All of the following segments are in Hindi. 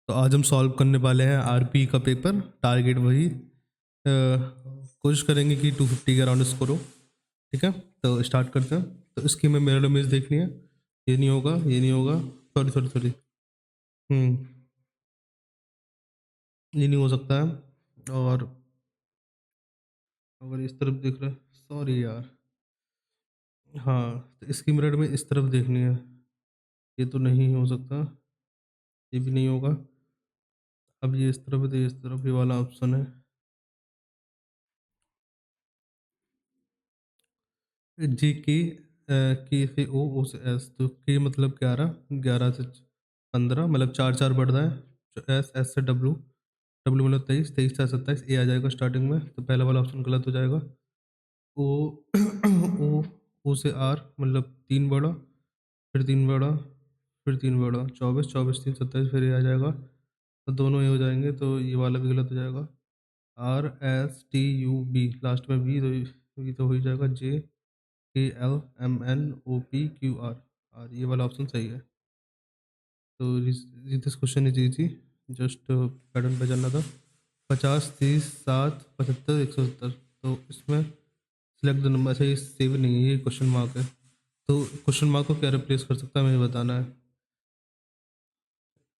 तो आज हम सॉल्व करने वाले हैं आरपी का पेपर। टारगेट वही कोशिश करेंगे कि 250 के अराउंड स्कोर हो। ठीक है, तो स्टार्ट करते हैं। तो इसकी हमें मिरर इमेज देखनी है। ये नहीं होगा, ये नहीं होगा, सॉरी सॉरी सॉरी, ये नहीं हो सकता है। और अगर इस तरफ देख रहे हैं, सॉरी यार, हाँ, तो इसकी मिरर में इस तरफ देखनी है। ये तो नहीं हो सकता, ये भी नहीं होगा। अब ये इस तरफ है, तो ये इस तरफ, ये वाला ऑप्शन है। जी की से ओ से एस, तो के मतलब 11, 11 से 15, मतलब चार चार बढ़ रहा है। एस, एस से डब्लू, डब्लू मतलब 23, 23 से 27, ए आ जाएगा स्टार्टिंग में, तो पहला वाला ऑप्शन गलत हो जाएगा। ओ ओ ओ से आर मतलब 3 बढ़ा, फिर 3 बढ़ा, फिर 3 बढ़ा, 24, 24 3 27, फिर ये आ जाएगा। तो दोनों ये हो जाएंगे, तो ये वाला भी गलत हो जाएगा। R S T U B, last में बी, तो ये तो हो ही जाएगा। जे के L M N O P Q R, और ये वाला ऑप्शन सही है। तो this question is easy, just pattern पे चलना था। 50, 30, 7, 75, 170, तो इसमें सिलेक्ट द नंबर। अच्छा, ये सेव नहीं है, ये क्वेश्चन मार्क है। तो क्वेश्चन मार्क को क्या रिप्लेस कर सकता है, मुझे बताना है।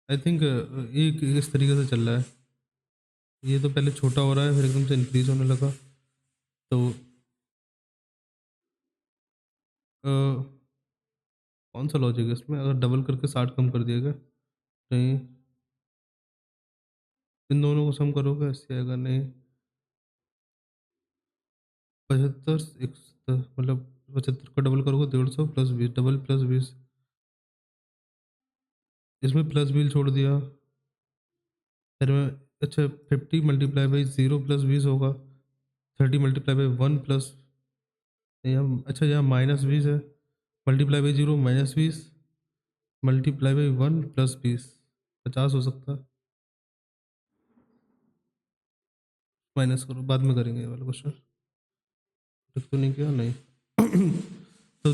आई थिंक ये इस तरीके से चल रहा है। ये तो पहले छोटा हो रहा है, फिर एकदम से इंक्रीज होने लगा। तो अ, कौन सा लॉजिक है इसमें? अगर डबल करके 60 कम कर दिया गया, नहीं, इन दोनों को सम करोगे ऐसे आएगा, नहीं। 75, 170, मतलब 75 का डबल करोगे 150 प्लस 20, डबल प्लस 20, इसमें प्लस बिल छोड़ दिया, फिर में। अच्छा, 50 मल्टीप्लाई बाई 0 प्लस 20 होगा। 30 मल्टीप्लाई बाई 1 प्लस, यहाँ अच्छा यहाँ माइनस 20 है। Multiply by 0 -20, multiply by 1 plus 20, 50 हो सकता है। माइनस करो, बाद में करेंगे ये वाला क्वेश्चन। ठीक तो नहीं किया, नहीं। तो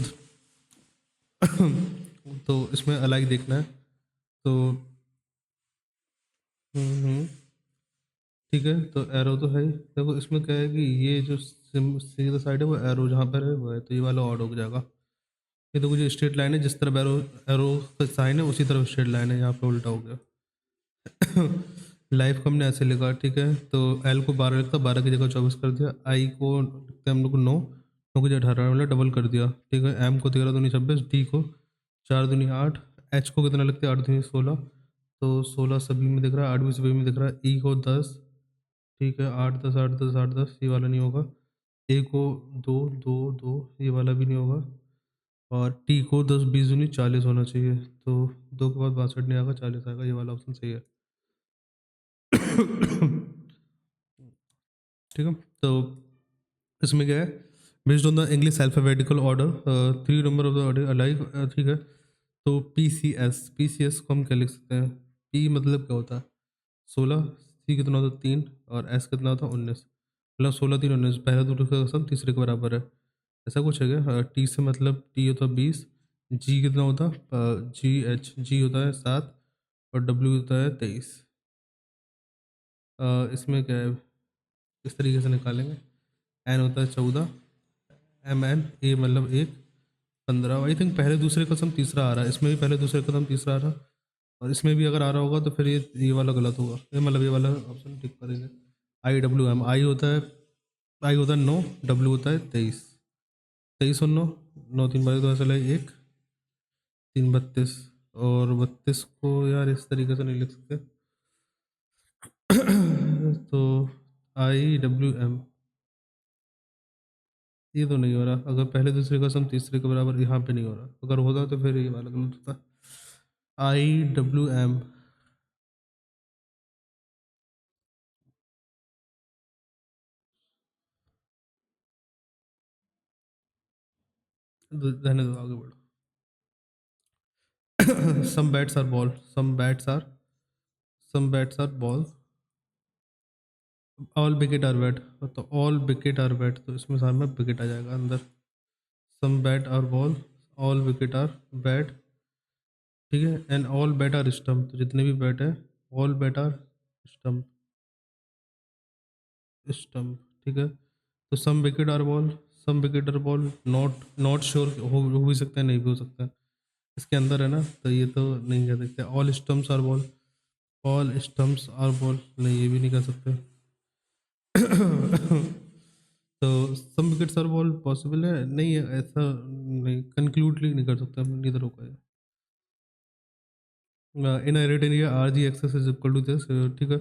तो इसमें अलाइक देखना है। तो हम्म, ठीक है, तो एरो तो है ही। देखो इसमें क्या है कि ये जो सीधा साइड है वो एरो जहाँ पर है वो है, तो ये वाला ऑड हो जाएगा। ये तो कुछ स्ट्रेट लाइन है, जिस तरफ एरो एरो का साइन है उसी तरफ स्ट्रेट लाइन है, यहाँ पे उल्टा हो गया। लाइफ को हमने ऐसे लिखा, ठीक है, तो एल को 12 लिखता, 12 की जगह 24 कर दिया। आई को लिखते हैं हम लोग 9, 9 की जगह 18, मतलब डबल कर दिया। ठीक है, एम को 13 दूनी 26, डी को 4 दूनी 8, एच को कितना लिखते हैं 8 दूनी 16, तो 16 सभी में दिख रहा है, 8 भी सभी में दिख रहा है। ई को 10, ठीक है, 8 10 8 10 8 10, ये वाला नहीं होगा। ए को 2 2 2, ये वाला भी नहीं होगा। और टी को 10 20 दूनी 40 होना चाहिए, तो 2 के बाद 62 नहीं आएगा, 40 आएगा, ये वाला ऑप्शन सही है। ठीक है, तो इसमें क्या है, based on the English alphabetical order, 3 number of the order alike. ठीक है, तो पी सी एस को हम क्या लिख सकते हैं? पी मतलब क्या होता है? 16, सी कितना होता है 3, और एस कितना होता है 19, मतलब 16 3 19, पहला दूसरे का सम तीसरे के बराबर है। ऐसा कुछ है क्या? टी से मतलब टी होता है 20, जी कितना होता है? जी होता है 7, और डब्ल्यू होता है 23। इसमें क्या है, इस तरीके से निकालेंगे। एन होता है 14, एम एन ए मतलब 1, 15। आई थिंक पहले दूसरे का सम तीसरा आ रहा है, इसमें भी पहले दूसरे का सम तीसरा आ रहा है, और इसमें भी अगर आ रहा होगा तो फिर ये वाला गलत होगा, ये मतलब ये वाला ऑप्शन टिक करेंगे। आई डब्ल्यू एम, आई होता है 9, डब्ल्यू होता है 23, 23 और 9, 9 3 बार तो ऐसा लगे 1 3 32, और 32 को यार इस तरीके से नहीं लिख सकते। तो आई डब्ल्यू एम, ये तो नहीं हो रहा। अगर पहले दूसरे का सम तीसरे के बराबर, यहाँ पे नहीं हो रहा, अगर होता तो फिर ये वाला गलत होता। आई डब्ल्यू एम, रहने दो, आगे बढ़ो। Some bats are ball, some bats are ball, all wicket are bat, तो ऑल विकेट आर बैट, तो इसमें सामने विकेट आ जाएगा अंदर। Some bat are ball, all wicket are bat, ठीक है, and all bat are stump, तो जितने भी बैट है ऑल बेटा स्टम्प स्टम्प, ठीक है। तो some wicket are ball, some wicket are ball, not not sure हो भी सकता है, नहीं भी हो सकता है, इसके अंदर है ना, तो ये तो नहीं कह सकते। All stumps are ball, all stumps are ball, नहीं ये भी नहीं कह सकते। तो some wickets are ball possible है, नहीं है ऐसा, नहीं कंक्लूडली नहीं कर सकते हम, नीदर होगा। In rate area R G access is equal to this, ठीक है।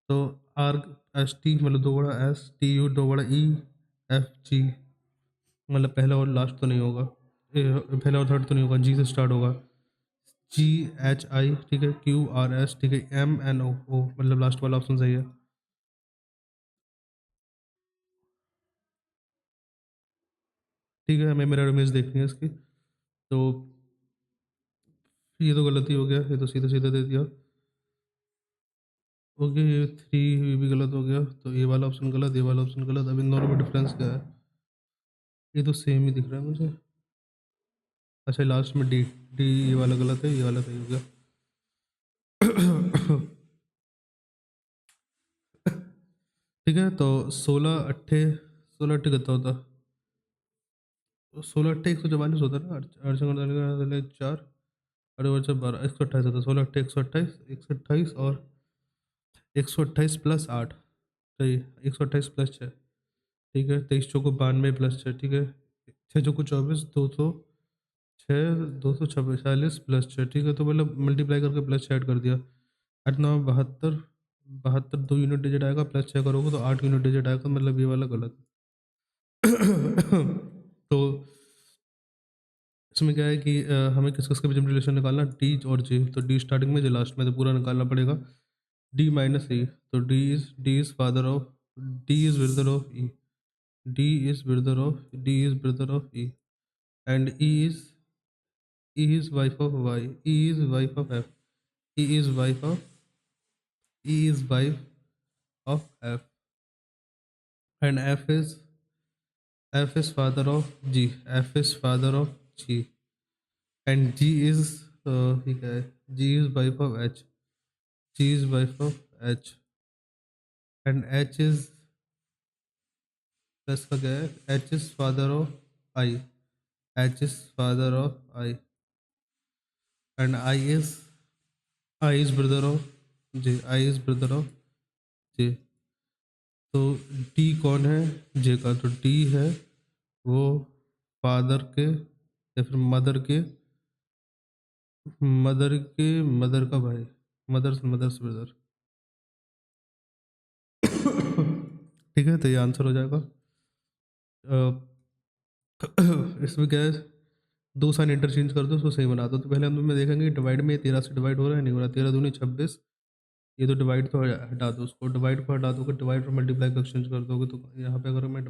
तो आर एस टी मतलब दो बड़ा एस टी यू दो बड़ा ई एफ जी, मतलब पहला और लास्ट तो नहीं होगा, पहला और थर्ड तो नहीं होगा, जी से स्टार्ट होगा, जी एच आई, ठीक है, क्यू आर एस, ठीक है, एम एन ओ ओ, मतलब लास्ट वाला ऑप्शन सही है। ठीक है, हमें मेरा इमेज देखनी है इसकी, तो ये तो गलती हो गया, ये तो सीधा सीधा दे दिया। ओके, ये थ्री भी गलत हो गया, तो ये वाला ऑप्शन गलत, ये वाला ऑप्शन गलत। अब इन दोनों में डिफरेंस क्या है? ये तो सेम ही दिख रहा है मुझे। अच्छा, लास्ट में डी, डी ये वाला गलत है, ये वाला सही हो गया। ठीक है, तो 16 अट्ठे कितना होता? तो 16 अट्ठे 144 होता है ना, 4, अरे वर्ष 12, 128 होता है। 16 अट्ठे 128, 128 और 128 + 8, सही, 128 + 6, ठीक है। 23 चौको 92 + 6, ठीक है। 6 चौको 24, 200, 6 246 + 6, ठीक है। तो मतलब मल्टीप्लाई करके +6 ऐड कर दिया, 8 9 72, 72 दो यूनिट डिजिट आएगा, +6 करोगे तो 8 यूनिट डिजिट आएगा, मतलब ये वाला गलत है। तो इसमें क्या है कि हमें किस किस के बीच में रिलेशन निकालना, डी और जे, तो डी स्टार्टिंग में, जे लास्ट में, तो पूरा निकालना पड़ेगा। डी माइनस ई, तो D is father of, D is brother of E, D is brother of E, and E is wife of Y, E is wife of F, E is wife of, E is wife of F, and F is father of G, F is father of G, and G is, ठीक है, G is wife of H, G is wife of H, and H is, plus का क्या है, H is father of I, H is father of I, and I is brother of J, I is brother of J. तो डी कौन है? जे का, तो डी है वो फादर के या फिर मदर का भाई, मदर्स ब्रदर। ठीक है, तो ये आंसर हो जाएगा। अ, इसमें क्या है, दो साइन इंटरचेंज कर दो, उसको सही बना दो। तो पहले हम में देखेंगे डिवाइड में 13 से डिवाइड हो रहा है, नहीं हो रहा, 13 दूनी 26, ये तो डिवाइड तो हटा दो, उसको डिवाइड को हटा दोगे, डिवाइड और मल्टीप्लाई को एक्सचेंज कर दोगे, तो यहाँ पे अगर मैं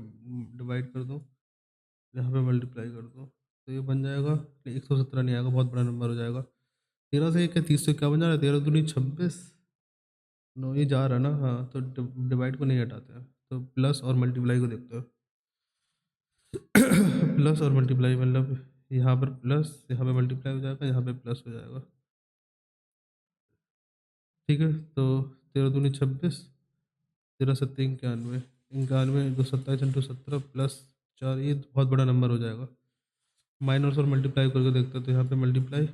डिवाइड कर दूँ, यहाँ पे मल्टीप्लाई कर दूँ, तो ये बन जाएगा, 117 नहीं आएगा, बहुत बड़ा नंबर हो जाएगा। 13 से क्या 30 से क्या बन जा रहा है, 13 दूनी 26, नो ये जा रहा है ना, हाँ, तो डिवाइड को नहीं हटाते हैं, तो प्लस और मल्टीप्लाई को देखते हैं। प्लस और मल्टीप्लाई मतलब यहाँ पर प्लस, यहाँ पे मल्टीप्लाई हो जाएगा, यहाँ पे प्लस हो जाएगा, ठीक है। तो 13 दूनी 26, 13 7 91, 91 2 27 × 17 + 4, ये बहुत बड़ा नंबर हो जाएगा। माइनस और मल्टीप्लाई करके देखते हैं, तो यहाँ पे मल्टीप्लाई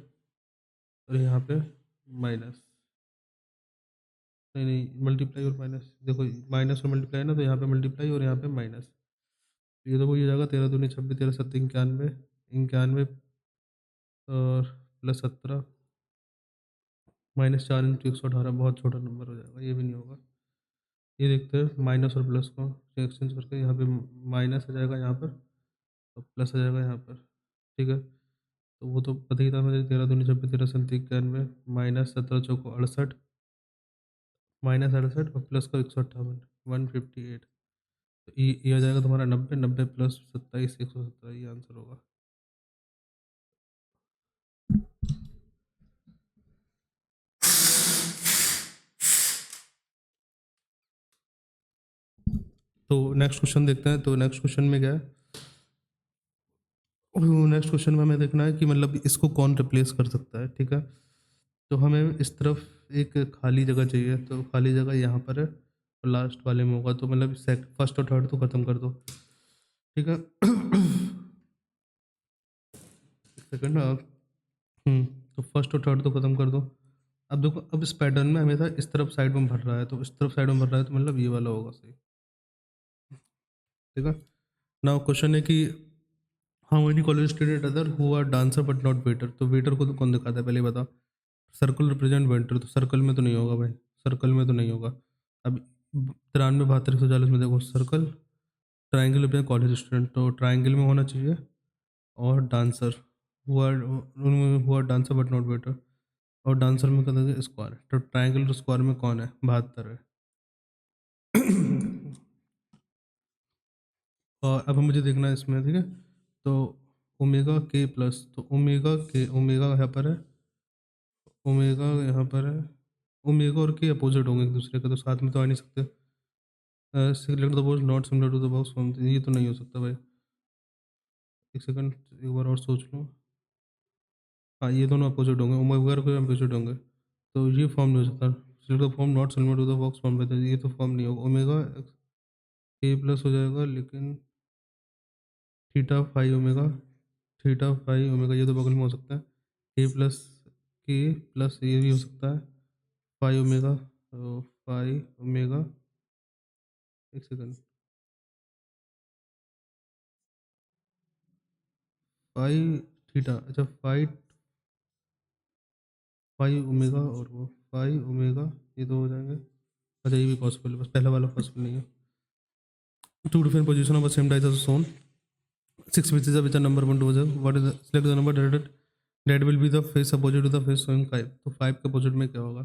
और यहाँ पे माइनस, नहीं नहीं, मल्टीप्लाई और माइनस, देखो माइनस और मल्टीप्लाई ना, तो यहाँ पे मल्टीप्लाई और यहाँ पे माइनस, ये तो वही हो जाएगा, 13 दूनी 26, 13 7 91, 91 और +17, -4 × 118, बहुत छोटा नंबर हो जाएगा, ये भी नहीं होगा। ये देखते हैं माइनस और प्लस को एक्सचेंज करके, यहाँ पे माइनस आ जाएगा यहाँ पर, और प्लस आ जाएगा यहाँ पर, ठीक है। तो वो तो पता ही था मुझे, 13 दूनी 26, 13 7 91, -17 × 4 = 68, -68 और प्लस का 158, 158, तो ये आ जाएगा तुम्हारा 90, 90 + 27, 117, ये आंसर होगा। तो नेक्स्ट क्वेश्चन देखते हैं, तो नेक्स्ट क्वेश्चन में क्या है, नेक्स्ट क्वेश्चन में हमें देखना है कि मतलब इसको कौन रिप्लेस कर सकता है, ठीक है। तो हमें इस तरफ एक खाली जगह चाहिए, तो खाली जगह यहाँ पर है और लास्ट वाले में होगा, तो मतलब फर्स्ट और थर्ड तो ख़त्म कर दो, ठीक है। सेकंड आप तो फर्स्ट और थर्ड तो ख़त्म कर दो। अब देखो, अब इस पैटर्न में हमेशा इस तरफ साइड में भर रहा है, तो इस तरफ साइड में भर रहा है, तो मतलब ये वाला होगा सही, ठीक है। नाउ क्वेश्चन है कि how many college student other who are dancer but not waiter, तो वेटर को तो कौन दिखाता है पहले बता। सर्कल रिप्रेजेंट वेटर, तो सर्कल में तो नहीं होगा भाई, सर्कल में तो नहीं होगा। अब 93 72 140 में देखो circle, triangle represent college student, तो ट्राइंगल में होना चाहिए, और dancer who are dancer but not waiter, और डांसर में कहते हैं स्क्वायर, तो ट्राइंगल और स्क्वायर में कौन है, 72 है। और अब मुझे देखना है इसमें, ठीक है। तो ओमेगा के प्लस, तो ओमेगा के, ओमेगा यहाँ पर है, ओमेगा यहाँ पर है, ओमेगा और के अपोजिट होंगे एक दूसरे के, तो साथ में तो आ नहीं सकते। Select the box not similar to the box from, ये तो नहीं हो सकता भाई। एक सेकंड, एक बार और सोच लो। हाँ, ये दोनों अपोजिट होंगे, ओमेगा और के अपोजिट होंगे, तो ये फॉर्म नहीं हो सकता। Select the form not similar to the box form, ये तो फॉर्म नहीं होगा। ओमेगा के प्लस हो जाएगा, लेकिन theta phi omega, theta phi omega ये तो बगल में हो सकता है। के प्लस ये भी हो सकता है, फाई ओमेगा, तो फाई ओमेगा, एक सेकंड, फाई थीटा, अच्छा फाई, फाई ओमेगा और वो फाई ओमेगा, ये तो हो जाएंगे। अच्छा ये भी पॉसिबल है, बस पहला वाला पॉसिबल नहीं है। Two different position of same dice are shown, six faces of which are number one to the, what is the, select the number that will be the face opposite to the face showing five, तो फाइव के अपोजिट में क्या होगा।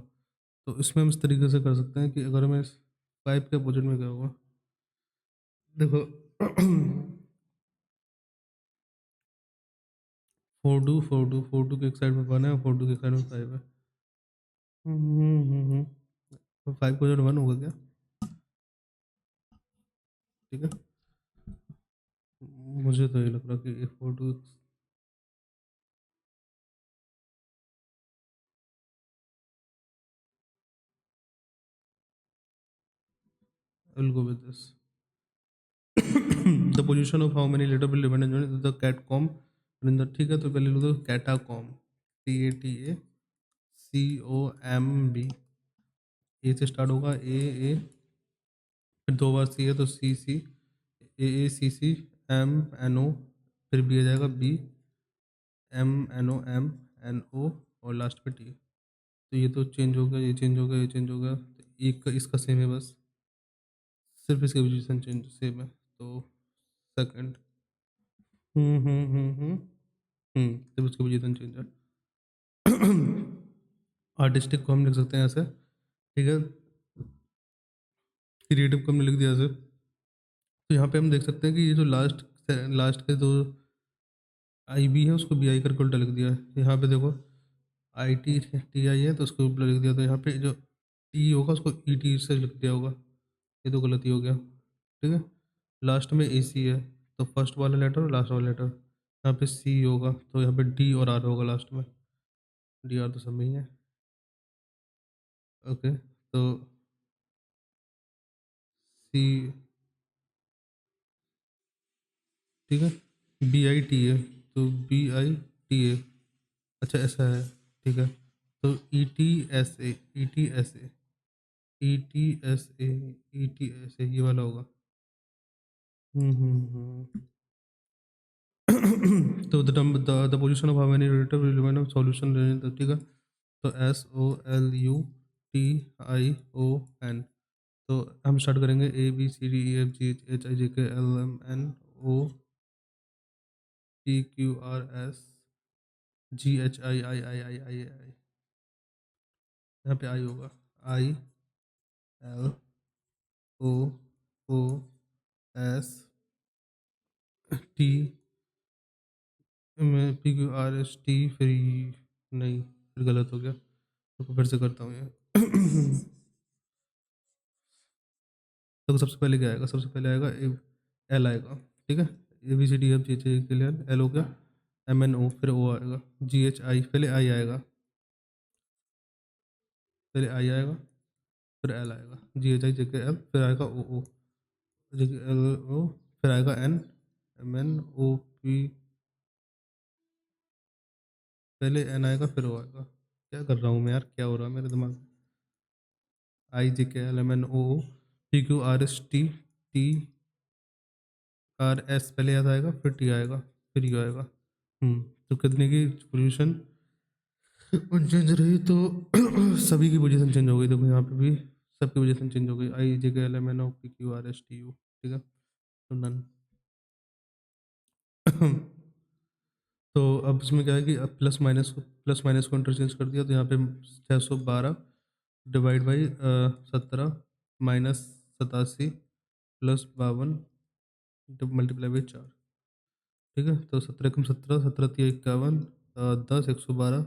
तो इसमें हम इस तरीके से कर सकते हैं कि अगर मैं फाइव के अपोजिट में क्या होगा, देखो, फोर टू के एक साइड में वन है और फोर टू के एक साइड में फाइव है। तो फाइव को जो वन होगा क्या, ठीक है। मुझे तो ये लग रहा कि four two, will go with this. The position of how many letter will depend on the cat com, ठीक है, तो पहले लिख दो कैटा कॉम, CATACOMB, ए से स्टार्ट होगा, ए, फिर दो बार सी है तो सी, AACC, MNO, फिर बी आ जाएगा बी, MNOM, NO, और लास्ट पे टी। तो ये तो चेंज हो गया, ये चेंज हो गया, ये चेंज हो गया, तो एक का इसका सेम है बस, सिर्फ इसकी पोजीशन चेंज सेम है, तो सेकंड, सिर्फ इसकी पोजीशन चेंज है। आर्टिस्टिक को हम लिख सकते हैं ऐसे, ठीक है। क्रिएटिव को हमने लिख दिया ऐसे। तो यहाँ पे हम देख सकते हैं कि ये जो लास्ट लास्ट के जो आई बी है उसको बी आई करके उल्टा लिख दिया है। यहाँ पे देखो ITTI है तो उसको उल्टा लिख दिया, तो यहाँ पे जो टी होगा उसको ET से लिख दिया होगा, ये तो गलती हो गया, ठीक है। लास्ट में AC है, तो फर्स्ट वाला लेटर और लास्ट वाला लेटर, यहाँ पे C होगा, तो यहाँ पे D और R होगा लास्ट में, DR तो सब में ही है, ओके। तो C, ठीक है, BITA, तो BITA, अच्छा ऐसा है, ठीक है। तो ETSA ये वाला होगा। हम्म। तो the position of how many relative element of solution, ठीक है। तो SOLUTION, तो हम स्टार्ट करेंगे ABCDEFGHIJKLMNOPQRSGHIIIII, यहाँ पे आई होगा, ILOOST में PQRST, फिर नहीं, फिर गलत हो गया, तो फिर से करता हूँ ये। तो सबसे पहले क्या आएगा, सबसे पहले आएगा L आएगा, ठीक है। ABCDEFGH के लिए L हो गया, MNO, फिर O आएगा, GHI, पहले I आएगा, पहले आई आएगा, फिर एल आएगा, जी एच आई जे के एल, फिर आएगा ओ ओ, जे के एल ओ, फिर आएगा N, M N O P, पहले एन आएगा फिर ओ आएगा। क्या कर रहा हूँ मैं यार, क्या हो रहा है मेरे दिमाग में। आई जे के L M N O O, P Q R S T, T R S पहले याद आएगा, फिर टी आएगा, फिर यू आएगा। तो कितने की पोजीशन चेंज रही, तो सभी की पोजीशन चेंज हो गई। देखो यहाँ पे भी सबकी पोजीशन चेंज हो गई, आई जे के L M N O P Q R S T U, ठीक है, तो नन। तो अब इसमें क्या है कि अब प्लस माइनस को इंटरचेंज कर दिया, तो यहाँ पे 612 divide by 17 minus 87 plus 52 multiply by 4, ठीक है। तो 17 एकम 17, 17 × 3 = 51, 10 112,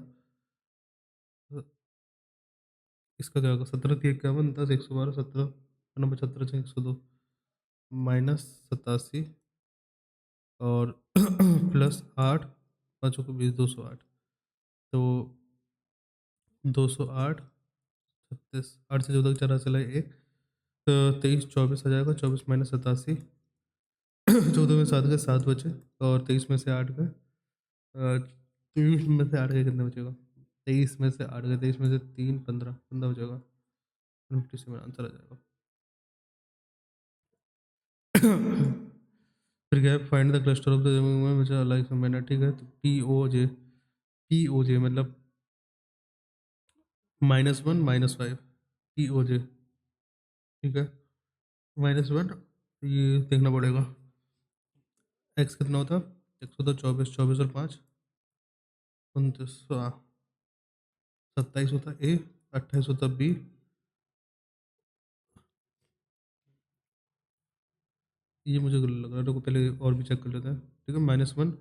इसका क्या होगा, 17 × 3 = 51, 10 112, 17 17 × 6 = 102 माइनस 87 और प्लस 8, 5 को 20, 208, तो 208, 36, 8 से 14 चला चला एक, तो 23 24 आ जाएगा, 24 माइनस 87, 14 में 7 गए 7 बचे, और 23 में से 8 गए, 23 में से 8 गए कितने बचेगा, 23 में से 8 गए, 23 में से 3 15 15 बचेगा, 50 से मेरा आंसर आ जाएगा। फिर क्या है, find the cluster of the which are like मैंने, ठीक है, तो पी ओ जे मतलब -1 -5, पी ओ जे, ठीक है, -1, ये देखना पड़ेगा, एक्स कितना होता, एक्स होता 24, 24 और 5 29, 27 होता ए, 28 होता बी, ये मुझे गलत लग रहा है, तो पहले और भी चेक कर लेते हैं, ठीक है, -1,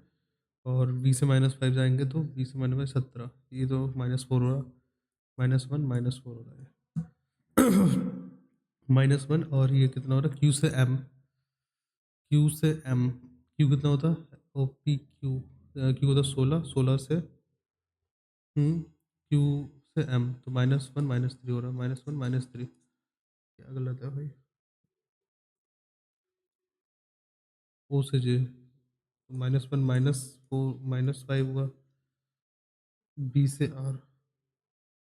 और बी से -5 जाएंगे, तो बी से -17, ये तो -4 हो रहा, -1 -4 हो रहा है। -1, और ये कितना हो रहा है, क्यू से एम, क्यू से एम, क्यू कितना होता है, ओ पी क्यू, क्यू होता 16, 16 से क्यू से एम, तो -1 -3 हो रहा है, -1 -3, क्या गलत है भाई, ओ से जे, -1 -4 -5 हुआ, बी से आर,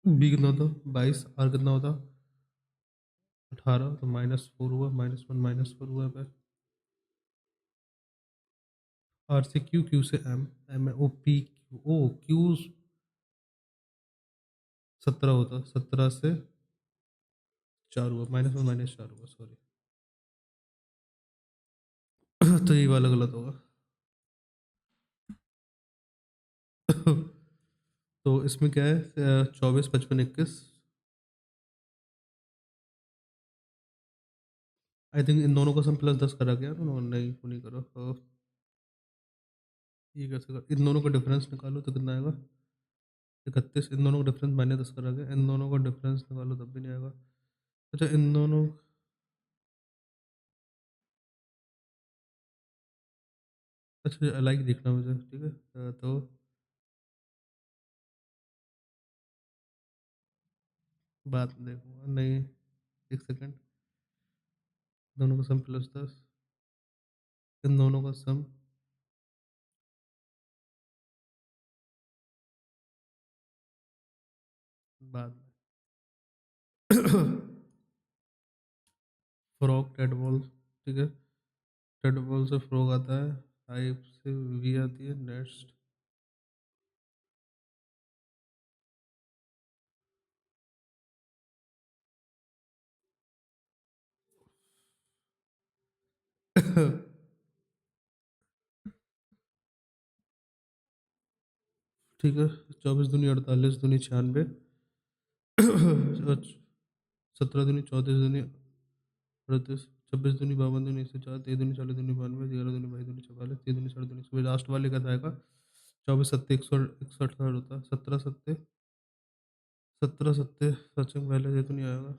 बी कितना होता, 22, आर कितना होता, 18, तो -4 हुआ, -1 -4 हुआ पे, आर से क्यू, क्यू से M, M O P Q, O Q 17 होता, 17 से 4 हुआ, -1 -4 हुआ, सॉरी। तो ये वाला गलत होगा। तो इसमें क्या है, 24 55 21, आई थिंक इन दोनों का सम +10 करा गया ना, नहीं वो नहीं करो, ये कैसे कर, इन दोनों का डिफरेंस निकालो तो कितना आएगा, 31, इन दोनों का डिफरेंस -10 करा गया, इन दोनों का डिफरेंस निकालो तब भी नहीं आएगा। अच्छा इन दोनों, अच्छा अलग देखना मुझे, ठीक है, तो बाद में देखूंगा, नहीं, एक सेकेंड, दोनों का सम +10, इन दोनों का सम, बाद में। फ्रॉग टेड बॉल, ठीक है, टेड बॉल से फ्रॉग आता है, हाइप से वी आती है, नेक्स्ट। ठीक है, 24 दूनी 48, दूनी 96, 17 दूनी 34, दूनी 38, 26 दूनी 52, दूनी 104, 23 दूनी 40, दूनी 92, 11 दूनी 22, दूनी 44, 3 दूनी 44, लास्ट वाले का आएगा, 24 सत्ते 168 होता है, 17 सत्ते सच में पहले ये तो नहीं आएगा,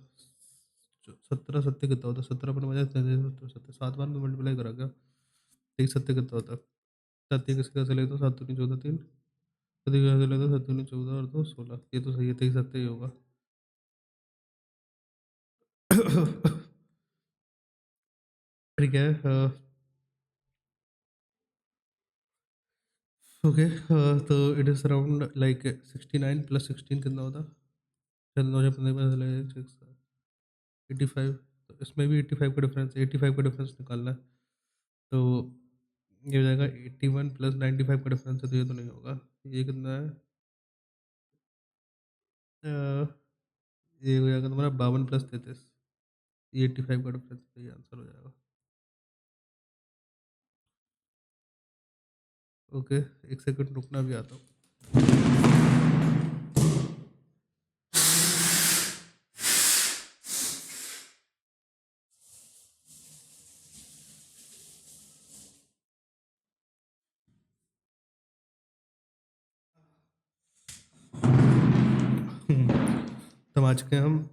17 सत्ते कितना होता है, 17 अपने बजाय 17 7 बार में मल्टीप्लाई करा गया, 23 सत्ते कितना होता है, 7 किसके कैसे ले, तो 7 दूनी 14 3, 7 कैसे ले, तो 7 दूनी 14 और 2 16, ये तो सही है, 23 सत्ते ही होगा। ठीक है। ओके, तो it is around like 69 plus 16 कितना होता? चल 85। तो इसमें भी 85 का डिफरेंस, 85 का डिफरेंस निकालना है। तो ये हो जाएगा 81 प्लस 95 का डिफरेंस है, तो ये तो नहीं होगा। ये कितना है? ये हो जाएगा तुम्हारा 52 प्लस 33। ये 85 का डिफरेंस, तो ये आंसर हो जाएगा। ओके, एक सेकंड रुकना, भी आता हूँ। तब आ चुके हैं हम।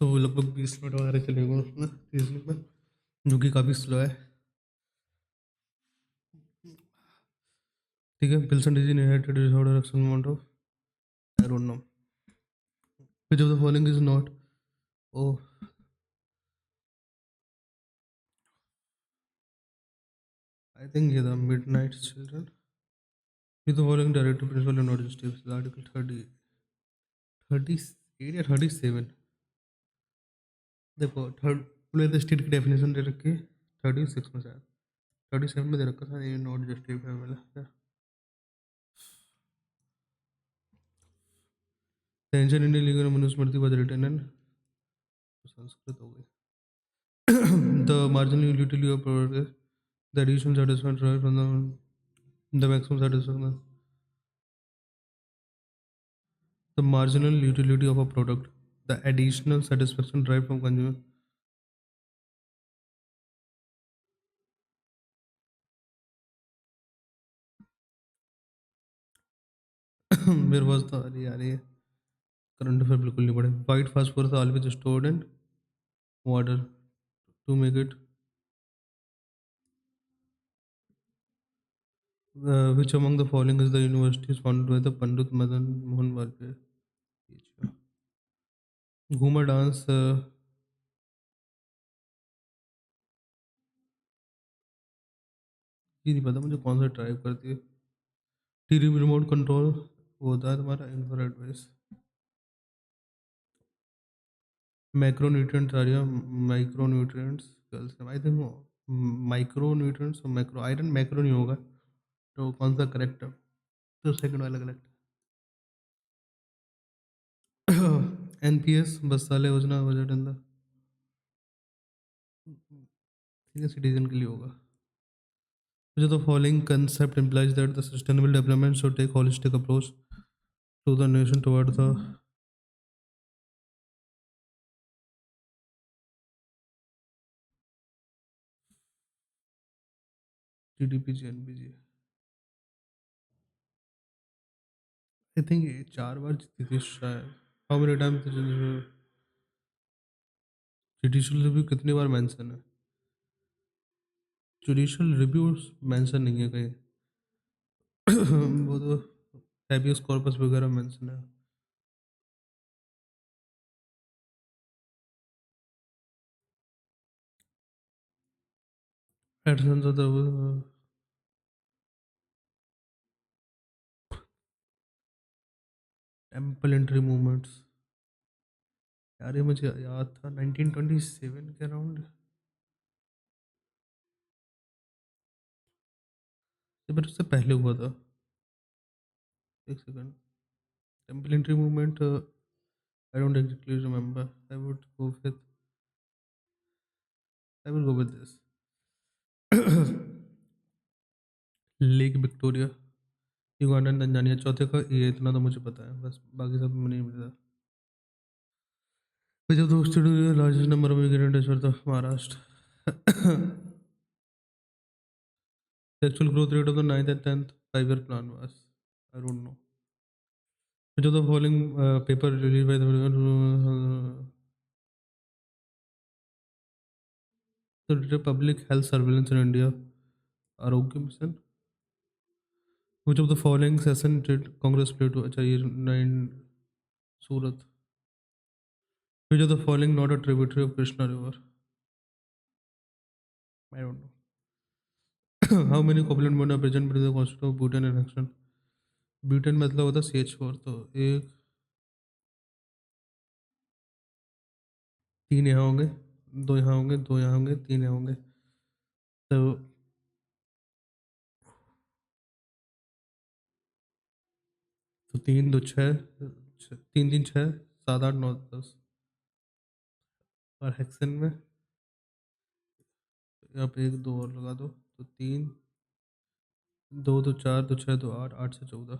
तो लगभग 20 मिनट वगैरह चलेगा उसमें, 30 मिनट में, जो कि काफ़ी स्लो है। ठीक है, Wilson disease inherited disorder action of, I don't know which of the following is not, oh, I think ये the midnight children, with the following directive principle and not justice, article 30, 38 या 37। देखो थर्ड, उन्होंने स्टेट की डेफिनेशन दे रखी है 36 में, शायद 37 में दे रखा था, ये नॉट जस्टिफाई वाला क्या। The ancient Indian legal Manusmriti was written in Sanskrit हो गई। The marginal utility of product is the additional satisfaction derived from the maximum satisfaction. The marginal utility of a product, the additional satisfaction derived from consumer. मेरे पास तो आ रही है करंट अफेयर बिल्कुल नहीं पड़े। White phosphorus always stored in water to make it, which among the following is the university is founded by the Pandit Madan Mohan Walpay? Ghoomar dance, ये नहीं पता मुझे कौन सा ड्राइव करती है। टीवी रिमोट कंट्रोल वो होता है तुम्हारा इंफ्रारेड बेस। मैक्रोन्यूट्रिएंट्स आ रही है, micronutrients, calcium, I think micronutrients और मैक्रो, आयरन मैक्रो नहीं होगा, तो कौन सा करेक्ट है? तो सेकंड वाला करेक्ट। एनपीएस बस्साले योजना बजट अंदर, ठीक है, सिटीजन के लिए होगा। So the following concept implies that the sustainable development should take holistic approach to the nation toward the GDP GNP। I think ये 4 बार जीती थी शायद। How many times judicial review कितनी बार मेंशन है? जुडिशियल रिव्यू मेंशन नहीं है कहीं। वो तो हैबियस कॉर्पस वगैरह मेंशन है। Absence of the temple entry movements, यार ये मुझे याद था 1927 के अराउंड, ये पर उससे पहले हुआ था। एक second, temple entry movement, I don't exactly remember. I will go with this. Lake Victoria, Uganda and Tanzania, चौथे का ये इतना तो मुझे पता है, बस बाकी सब मुझे नहीं पता। Which of those studios the largest number of immigrants for the Maharashtra? The actual growth rate of the 9th and 10th 5-year plan was, I don't know. Which of the following paper released by the Public Health Surveillance in India, Arogya Mission? Which of the following session did Congress play to? अच्छा ये 9 सूरत। Which of the following not a tributary of Krishna River? I don't know. How many covalent bonds are present between the constituent of butane and hexane? Butane मतलब होता है CH4, तो एक, तीन यहाँ होंगे, दो यहाँ होंगे, दो यहाँ होंगे, तीन यहाँ होंगे, तो तीन दो छः, तीन तीन छः, सात आठ नौ दस। और हेक्सेन में आप एक दो और लगा दो, तो तीन, दो दो चार, दो छः, दो आठ, आठ से 14।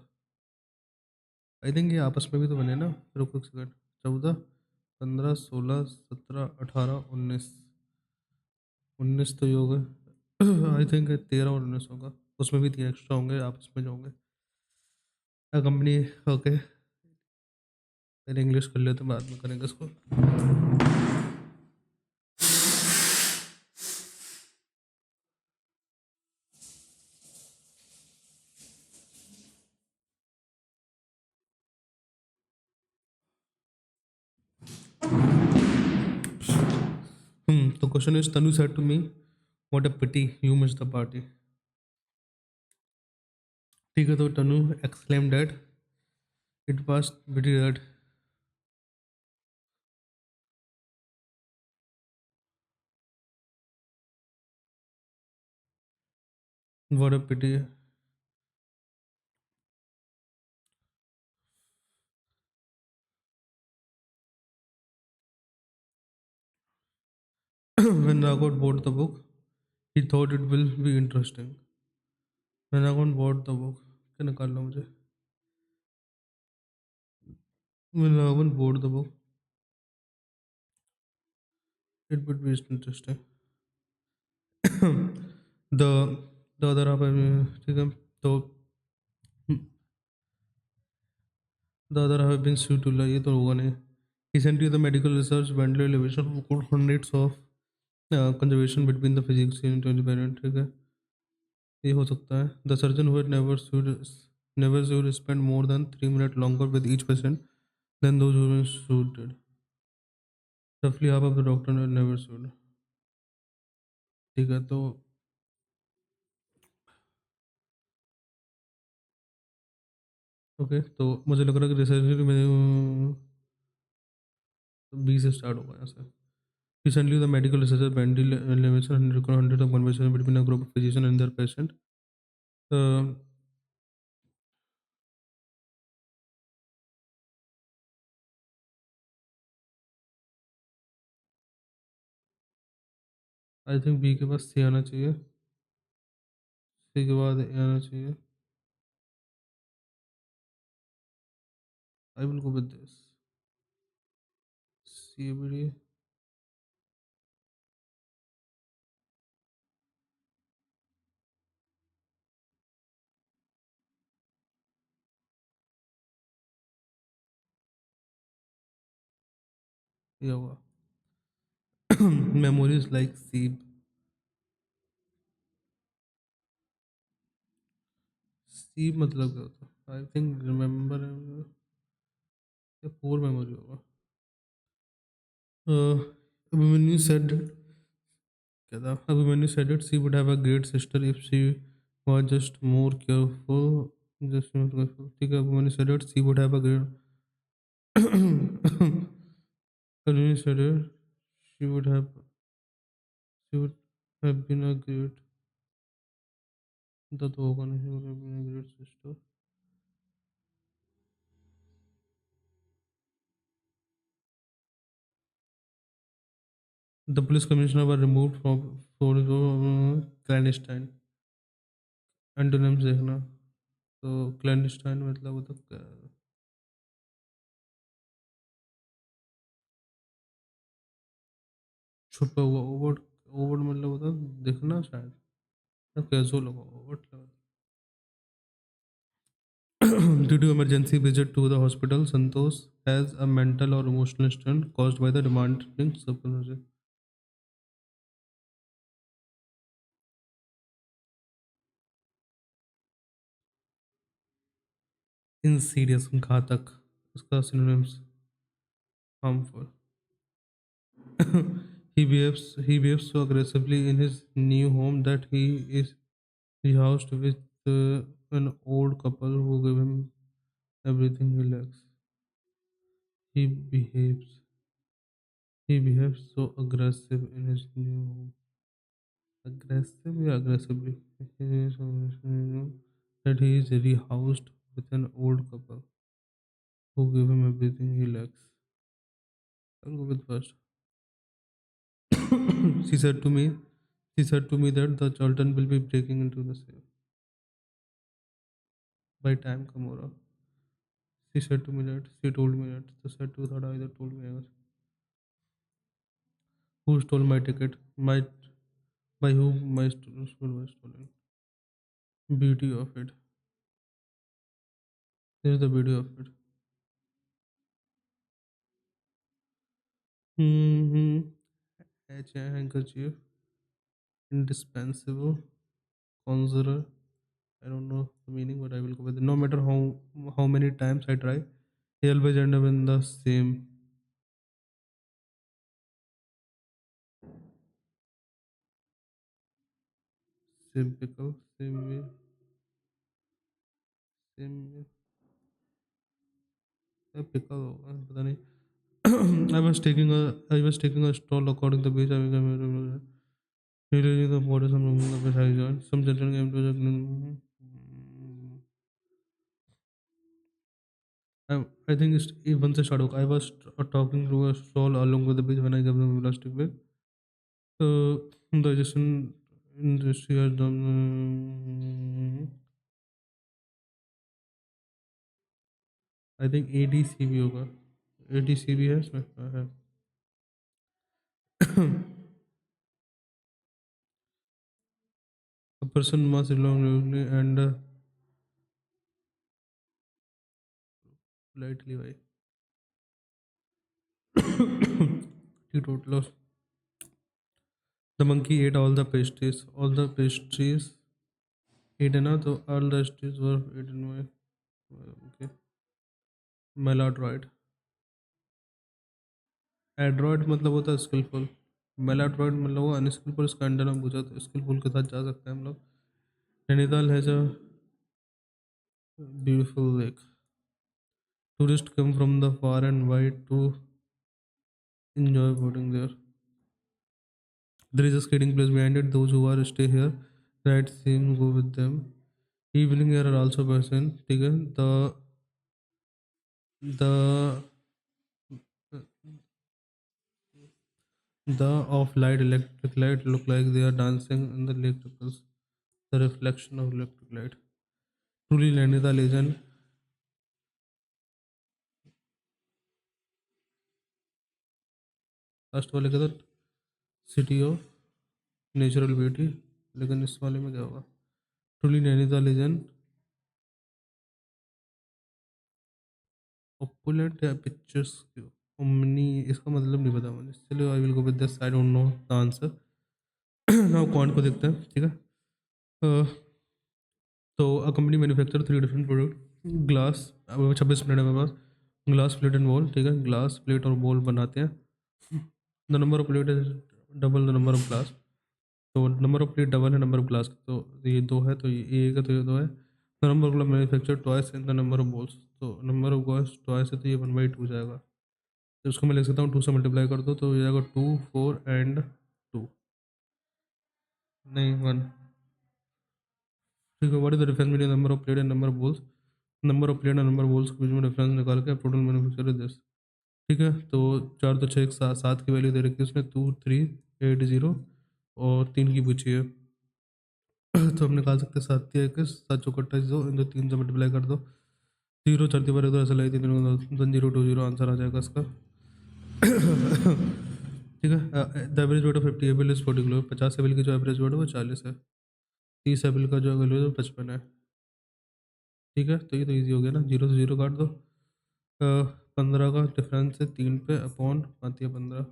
आई थिंक ये आपस में भी तो बने ना। रुको एक सेकंड। 14, 15, 16, 17, 18, 19। 19 तो ये होगा। आई थिंक 13 और 19 होगा। उसमें भी तीन एक्स्ट्रा होंगे आपस में जो होंगे। कंपनी। ओके, पहले इंग्लिश कर लेते, बाद में करेंगे इसको। तो question is, Tanu said to me, what a pity you miss the party. ठीक है, तो Tanu exclaim that it was very red. What a pity. When Raghav bought the book, he thought it will be interesting. When Raghav bought the book, क्या निकालना मुझे? When Raghav bought the book, it would be interesting. the the other half, ठीक है, तो the other half have been sued to lie, ये तो होगा नहीं। Recently, the medical research Bentley elevation could hundreds of conservation between the physics and environment, ठीक है, ये हो सकता है। The surgeon who had never should spend more than 3 minutes longer with each patient than those who were suited. Roughly half of the doctor never should। ठीक है, तो ओके, तो मुझे लग रहा है कि रिसर्च में बी से स्टार्ट होगा यहाँ से। Recently, the medical researcher Bendy Levinson recorded hundreds of conversations between a group of physicians and their patient. Uh, I think B के पास सी आना चाहिए, सी के बाद ए आना चाहिए। I will go with this, C B D. ये होगा। मेमोरीज लाइक सीप। सीप मतलब क्या होता है? आई थिंक रिमेम्बर, या पोर मेमोरी होगा। अभिमन्यु said, क्या था? Abhimanyu said it she would have a great sister if she was just more careful, just more careful, ठीक है। Abhimanyu said it she would have a great Abhimanyu said it she would have she would have been a great, तो होगा नहीं, she would have been a great sister। The police commissioner was removed from for clandestine। Antonyms देखना। तो क्लैंडस्टाइन मतलब होता क्या? छुपा हुआ। ओवर, ओवर मतलब होता दिखना शायद, या कैजुअल होगा over. Due to emergency visit to the hospital, Santosh has a mental or emotional strain caused by the demanding circumstances। Insidious घातक, उसका synonyms harmful। He behaves so aggressively in his new home that he is rehoused with an old couple who give him everything he lacks. He behaves he behaves so aggressive in his new home. Aggressive, yeah, aggressively. He is that he is rehoused with an old couple who give him everything he lacks. I'll go with first. she said to me, she said to me that the Charlton will be breaking into the safe by time Kamora. She said to me that she told me that the said to that either told me I was who stole my ticket? My by whom my school was stolen. Beauty of it. Here's the beauty of it. Mm-hmm. H a handkerchief, indispensable, conjurer. I don't know the meaning, but I will go with it. No matter how many times I try, he always end up in the same pickle, same way, same way. Pickle होगा पता नहीं. I was taking a stroll according to the beach. I became really the borders on the beach I joined. Some children came to the. I think it's even the shadow. I was talking to a stroll along with the beach when I gave them a plastic bag. The digestion industry has done. I think ADCB होगा. ADCB है इसमें. है. A person must belong and politely why. Teetotalers. The monkey ate all the pastries. All the pastries eaten, so all the pastries were eaten by. Okay. Maladroid. Adroid मतलब होता है skillful. Maladroid मतलब वो unskillful. इसका अंडर में पूछा तो skillful के साथ जा सकते हैं हम लोग. Nainital has a beautiful lake. Tourists come from the far and wide to enjoy boating there. There is a skating place behind it. Those who are stay here, ride same go with them. Evening here are also present. ठीक है. The the off light electric light look like they are dancing in the lake ripples. The reflection of electric light. Truly Nainita legend. First वाले का था सिटी ऑफ नेचुरल ब्यूटी. लेकिन इस वाले में क्या होगा? Truly Nainital legend. Opulent या पिक्चर्स ओमनी. इसका मतलब नहीं पता मुझे. चलो I will go with this. I don't know the answer. Now कौन को देखते हैं. ठीक है. तो a company manufacture 3 different product. Glass. 26 minute है मेरे पास. Glass plate and ball. ठीक है. ग्लास प्लेट और बॉल बनाते हैं. The number of plate is double the number of glass. तो नंबर ऑफ प्लेट डबल है नंबर ऑफ ग्लास. तो ये दो है तो ये एक है तो ये दो है. The number of glass manufacture twice in the number of balls. तो नंबर ऑफ ग्लास ट्वाइस है तो ये 1/2 जाएगा. तो उसको मैं लिख सकता हूँ 2 से मल्टीप्लाई कर दो तो ये जाएगा 2 4 एंड 2. नहीं 1. ठीक है. What is the difference between number of plate and number of balls. Number of plate and number of balls के बीच में डिफरेंस निकाल के टोटल मैन्युफैक्चर इज दिस. ठीक है. तो 4 तो 6 एक सात. 7 की वैल्यू दे रखी है उसने 2 3 8 0 और 3 की पूछी है. तो हम निकाल सकते हैं 7 21 7 चौक 28 दो इन दो 3 से मल्टीप्लाई कर दो. 0 चलती बार इधर ऐसा लगी 3 0 2 0 आंसर आ जाएगा इसका. ठीक है. The average weight of 50 able is 40 kilo. 50 able की जो एवरेज वेट है वो 40 है. 30 एबल का जो वैल्यू है वो 55 है. ठीक है. तो ये तो ईजी हो गया ना. 0 से 0 काट दो. 15 का डिफरेंस है 3 पे अपॉन आती है 15.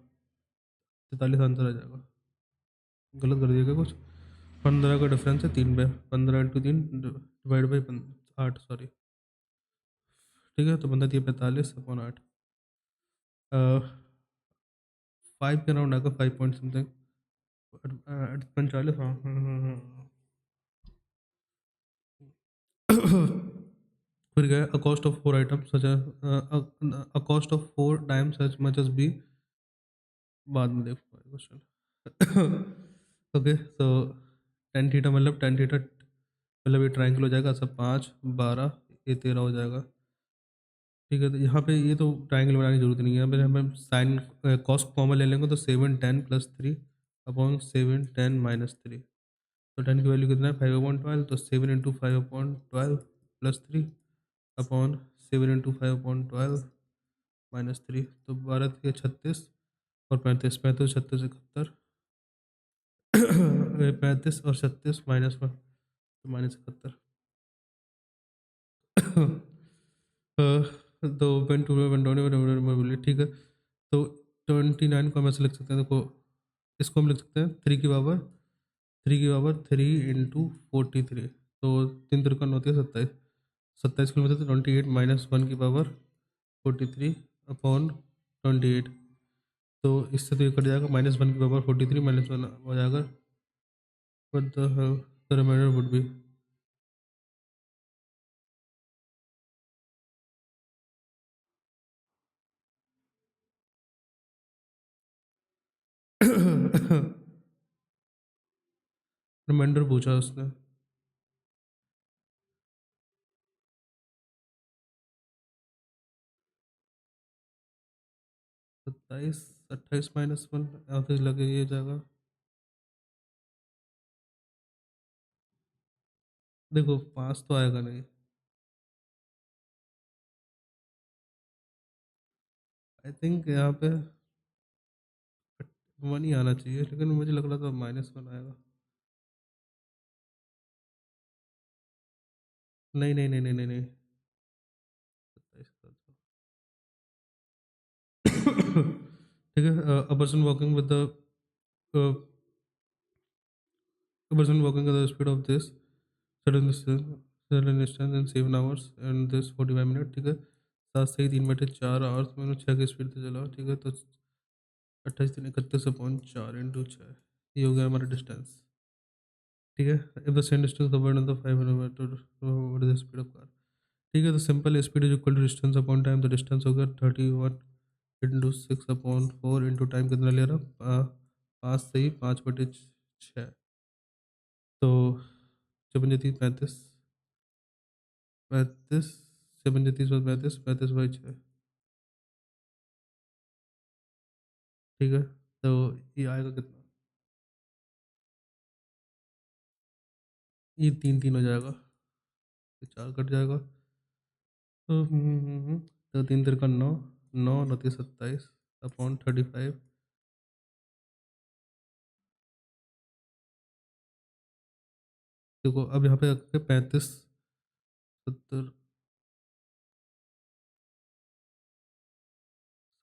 43 आंसर आ जाएगा. गलत कर दिया क्या कुछ. 15 का डिफरेंस है 3 पे. 15 × 3 डिवाइड बाई 8. सॉरी. ठीक है. तो 15 3 45 अपॉन 8. 5 के अराउंड आएगा, 5 पॉइंट समथिंग, 45। हाँ हाँ हाँ हाँ। फिर गया a cost of 4 item such a cost of 4 times such much as B, बाद में देख question. Okay so ten theta मतलब टेन थीटा मतलब ये ट्रायंगल हो जाएगा सब 5 12, ये 13 हो जाएगा। ठीक है, तो यहाँ पे ये तो ट्रायंगल बनाने की जरूरत नहीं है, यहाँ पे हमें साइन कॉस कॉमन ले लेंगे तो 7 10 प्लस 3 अपॉन 7 10 माइनस 3। तो 10 की वैल्यू कितना है 5/12, तो 7 × 5/12 प्लस 3 अपॉन 7 × 5/12 माइनस 3। तो 12 × 36 और 35, 35 36 71, 35 और 36 -1 तो -71। तो वन टू वन डाउन, ठीक है। तो 29 को हम ऐसे लिख सकते हैं, देखो इसको हम लिख सकते हैं 3 की पावर 3 × 43, तो 3 × 3 होती है 27, 27 किलोमीटर से 28 -1 की पावर 43 अपॉन 28। तो इससे तो ये कट जाएगा, -1 की पावर 43 -1 हो जाएगा, but the reminder would be reminder पूछा उसने। 27 28 -1 आते लगे ये जाएगा। देखो 5 तो आएगा नहीं, आई थिंक यहाँ पे 1 ही आना चाहिए, लेकिन मुझे लग रहा था -1 आएगा। नहीं नहीं नहीं नहीं नहीं नहीं, 27 का था। ठीक है, a person walking with the a person walking at the speed of this certain distance in 7 hours and this 45 minute, ठीक है। 7 से 3 बटे 4 आवर्स में 6 की स्पीड से चला, ठीक है। तो 28 3 31.4 × 6, ये हो गया हमारा डिस्टेंस। ठीक है, if the same distance covered in the 500 metre, what is the speed of car. ठीक है, तो simple speed is equal to distance upon time, तो डिस्टेंस हो गया 31 × 6/4 इंटू टाइम कितना ले रहा, 5 से ही 5/6, तो 7 × 3 = 35, 35 7 × 3 = 35, 35/6। ठीक है, तो ये आएगा कितना, ये 3 3 हो जाएगा, ये 4 कट जाएगा। तो तो 3 × 3 = 9, 9 × 9 = 27 अपॉन 35। देखो अब यहाँ पे 35 70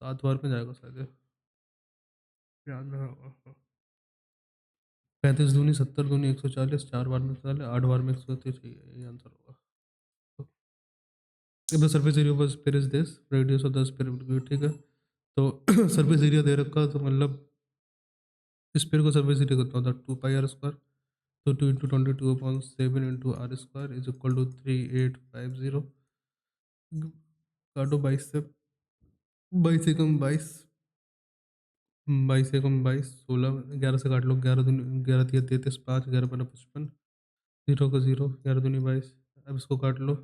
7 बार में जाएगा शायद ये, याद में होगा। 35 दूनी 70 दूनी 140, 4 बार में 8 बार में 130, ये आंसर होगा। The surface area of sphere is this, radius of the sphere, ठीक है। तो सर्फेस एरिया दे रखा, तो मतलब स्फीयर को सर्फेस एरिया कितना होता है 2πr², तो 2 × 22/7 × r² = 3850। काटो 22 से, 22 से कम 22, 22 से कम 22 16, 11 से काट लो, 11 × 11 = 33, 5 11 × 55, 0 का 0, 11 दूनी 22। अब इसको काट लो।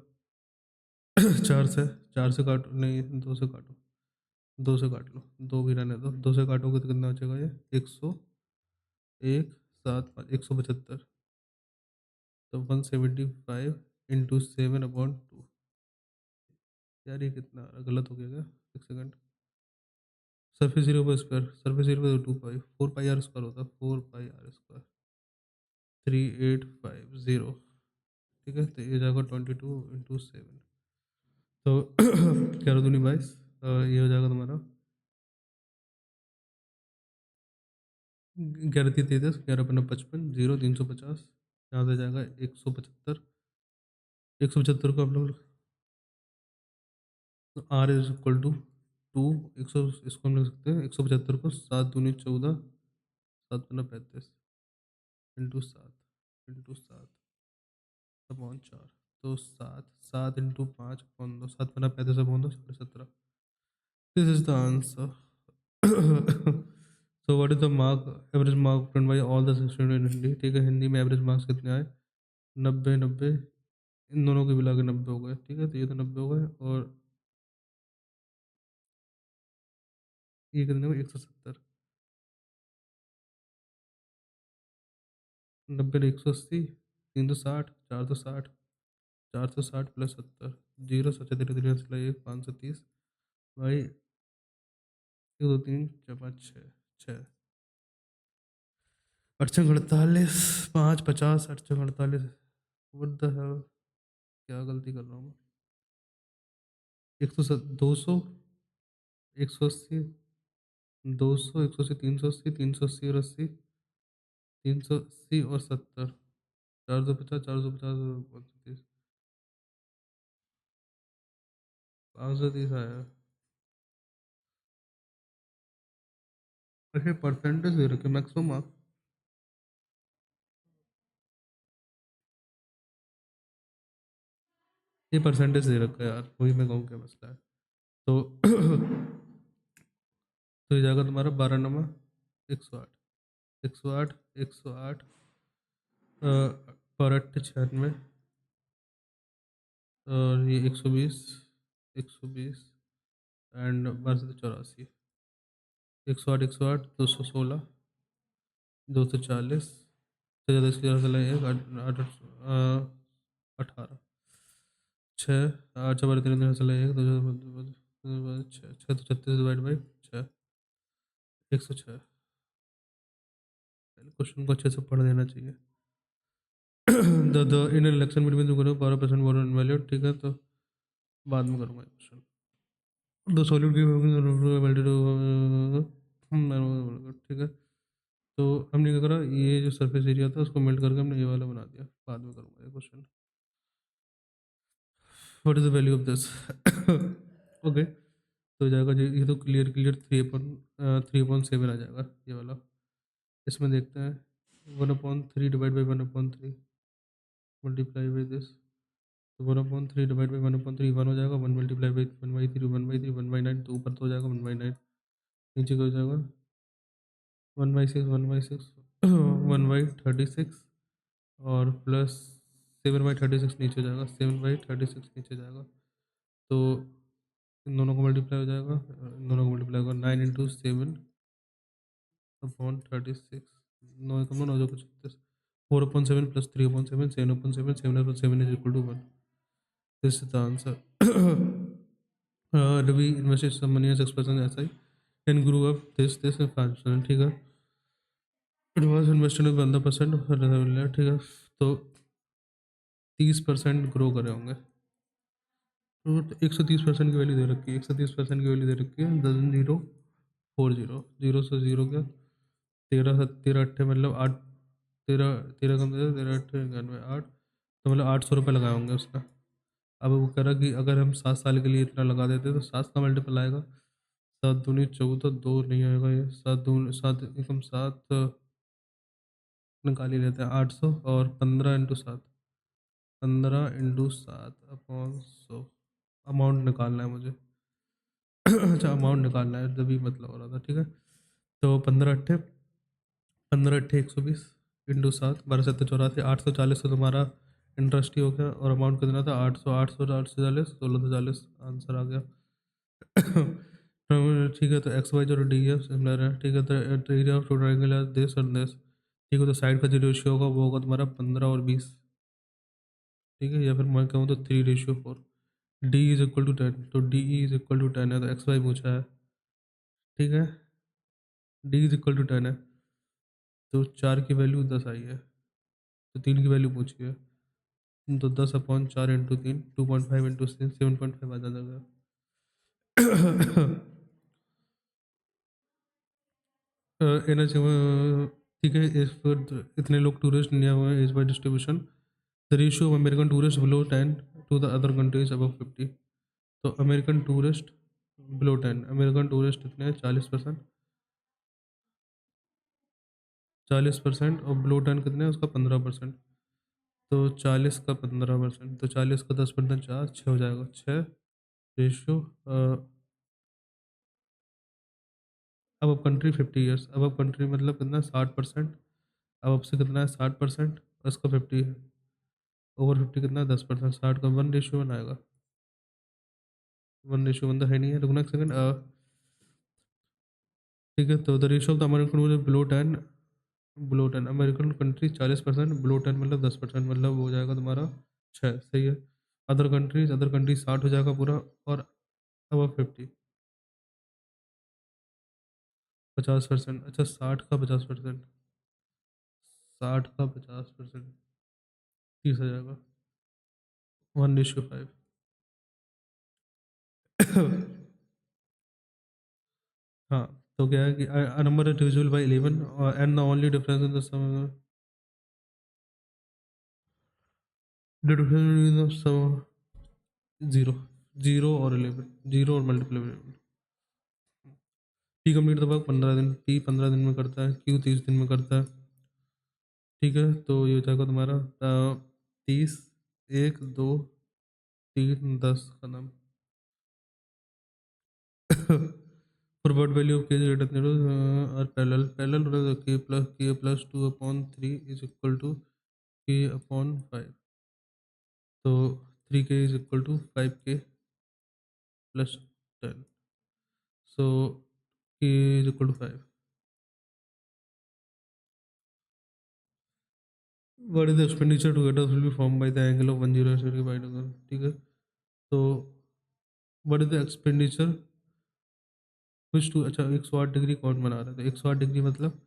4 से काटो, नहीं 2 से काटो, 2 से काट लो, 2 भी रहने दो, 2 से काटोगे तो कितना बचेगा ये 101 7 5 175, तो 175 × 7/2। यार ये कितना गलत हो गया क्या, एक सेकंड। सरफेस एरिया पर स्क्वायर, सरफेस एरिया पर 2 पाई 4πr² होता है, 4πr², 3850। ठीक है, तो ये जाएगा 22 × 7, तो 11 दूनी 22, ये हो जाएगा तुम्हारा 11 × 3 = 33, 11 × 55 0 350, यहाँ से जाएगा 175। 175 को आप लोग, R = टू 100, इसको हम लिख सकते हैं 175 को 7 दूनी 14, 7 पन्ना 35 इंटू 7 अपॉन 4। तो 7 into 5/2, 7 Panna 35/2 17.5। This is the answer. So what is the mark average mark print by all the section in Hindi. ठीक है, हिंदी में एवरेज मार्क्स कितने आए? 90 90, इन दोनों के मिला के 90 हो गए। ठीक है, तो ये तो 90 हो गए, और ये कितने हुए? 170। 90 180, 360, 460, 460 प्लस 70, जीरो सोचा धीरे धीरे चला, 530 भाई, 1 2 3 4 5 6 6, 8 48, 5 50, 8 48, व्हाट द हेल, क्या गलती कर रहा हूँ मैं? 100 200, 180, 200, 180, 380, 380 और 80, 380 और 70, 450, 450 और 530, 530 आया। अच्छा, परसेंटेज दे रखे मैक्सिमम मार्क्स। ये परसेंटेज दे रखा है यार, वही मैं कहूँ क्या मसला है। तो तो ये जाएगा तुम्हारा 12 108, 108, 108 पर 8 96, और ये 120, 120 एंड 12 84, 108, 108, 216, 240, तो ज़्यादा इसकी ज़्यादा चला एक 18, 6 8 बारह 3 चला एक, 6 6 तो 36 डिवाइड बाई 6, 106। क्वेश्चन को अच्छे से पढ़ लेना चाहिए। द इन इलेक्शन बिटवीन करो 12% वोट इनवैलिड। ठीक है, तो बाद में करूँगा क्वेश्चन। द सॉलिड ठीक है, तो हमने क्या करा, ये जो सरफेस एरिया था उसको मेल्ट करके हमने ये वाला बना दिया। बाद में करूँगा ये question. What is the value of this? Okay, तो जाएगा जी, ये तो क्लियर क्लियर 3/7 आ जाएगा ये वाला। इसमें देखते हैं 1/3 divide by 1/3 multiply by this, तो 1/3 डिवाइड बाई 1/3 1 हो जाएगा, 1 मल्टीप्लाई बाई 1/3 1/3 1/9, तो ऊपर तो हो जाएगा 1/9, नीचे का हो जाएगा 1/6 1/6 1/36, और प्लस 7/36 नीचे हो जाएगा, 7/36 नीचे जाएगा। तो इन दोनों को मल्टीप्लाई हो जाएगा, इन दोनों को मल्टीप्लाई होगा 9 into 7/36, 9 कुछ 4/7 plus 3/7, 7/7, 7/7 is equal to 1। This is the answer. Ravi invested some money as 6% SI and grew up this and 5%। ठीक है, it was invested in 1%। ठीक है, तो 30% ग्रो करे होंगे। तो 130% की वैल्यू दे रखी है, 130% की वैल्यू दे रखी है। 10,040, जीरो से जीरो क्या, 13 मतलब 8, 13 कम से 13 8 8, तो मतलब 800 रुपये लगाए होंगे उसका। अब वो कह रहा कि अगर हम 7 साल के लिए इतना लगा देते तो 7 का मल्टीपल आएगा, 7 दूनी 14, 2 नहीं आएगा, ये 7 निकाल ही लेते हैं 800, और 15 into 7, 15 into 7 अपॉन 100, अमाउंट निकालना है मुझे। अच्छा, अमाउंट निकालना है, तभी मतलब हो रहा था। ठीक है, तो 15 अट्ठे 120 इंटू 7, 12 7 84, 840, तो तुम्हारा इंटरेस्ट ही हो गया। और अमाउंट कितना था? 800, 800, 840, 1640 आंसर आ गया। ठीक है, तो एक्स वाई जो डी है सिमिलर है। ठीक है, तो एरिया ऑफ टू ट्रायंगल है दिस और दिस। ठीक है, तो साइड का जो रेशियो होगा वो होगा तुम्हारा 15 और 20। ठीक है, या फिर मैं कहूँ तो 3:4। डी इज इक्वल टू 10, तो डी इज इक्वल टू 10 है, तो एक्स वाई पूछा है। ठीक है, डी इज इक्वल टू 10 है, तो 4 की वैल्यू 10 आई है, तो 3 की वैल्यू पूछी है, तो 10/4 इंटू 3, 2.5 इंटू 7.5 आ जाएगा। एनर्जी, ठीक है, इस पर इतने लोग टूरिस्ट इंडिया में is by distribution, the ratio of American tourist below 10 to the other countries above 50। तो American tourist below 10, American tourist कितने हैं? 40%, 40%, और बिलो 10 कितने हैं? उसका 15%। तो 40 का 15%, तो 40 का 10%, 4, 6 हो जाएगा, 6 रेशियो। अब कंट्री 50 ईयर्स, अब कंट्री मतलब कितना? 60%। अब से कितना है? 60%, उसका 50, ओवर 50 कितना है? 10%, 60 का 1:1 आएगा। 1:1 तो है नहीं है, रुकना एक सेकंड। ठीक है, तो the ratio of the American below 10, below 10 American country 40%, below 10 मतलब 10%, मतलब हो जाएगा तुम्हारा 6, सही है। अदर कंट्रीज 60 हो जाएगा पूरा, और अब 50, 50%। अच्छा, 60 का 50%, 60 का 50%, 30 हो जाएगा, 1:5। हाँ, तो क्या है कि number is divisible by 11, and the only difference in the sum, the difference in the sum, zero, zero और 11, जीरो और मल्टीपल 11। पी कंप्लीट दबाव 15 दिन, पी 15 दिन में करता है, क्यू 30 दिन में करता है। ठीक है, तो ये हो जाएगा तुम्हारा 30, 1, 2, 3, 10 कदम। Forward value of K greater than और parallel K plus 2/3 is equal to k/5। तो 3k is equal to 5k+10, so k is equal to 5। What is the expenditure to get us will be formed by the angle of 108 by the, ठीक है। तो what is the expenditure which to, अच्छा 108 डिग्री कौन बना रहा है? तो 108 डिग्री मतलब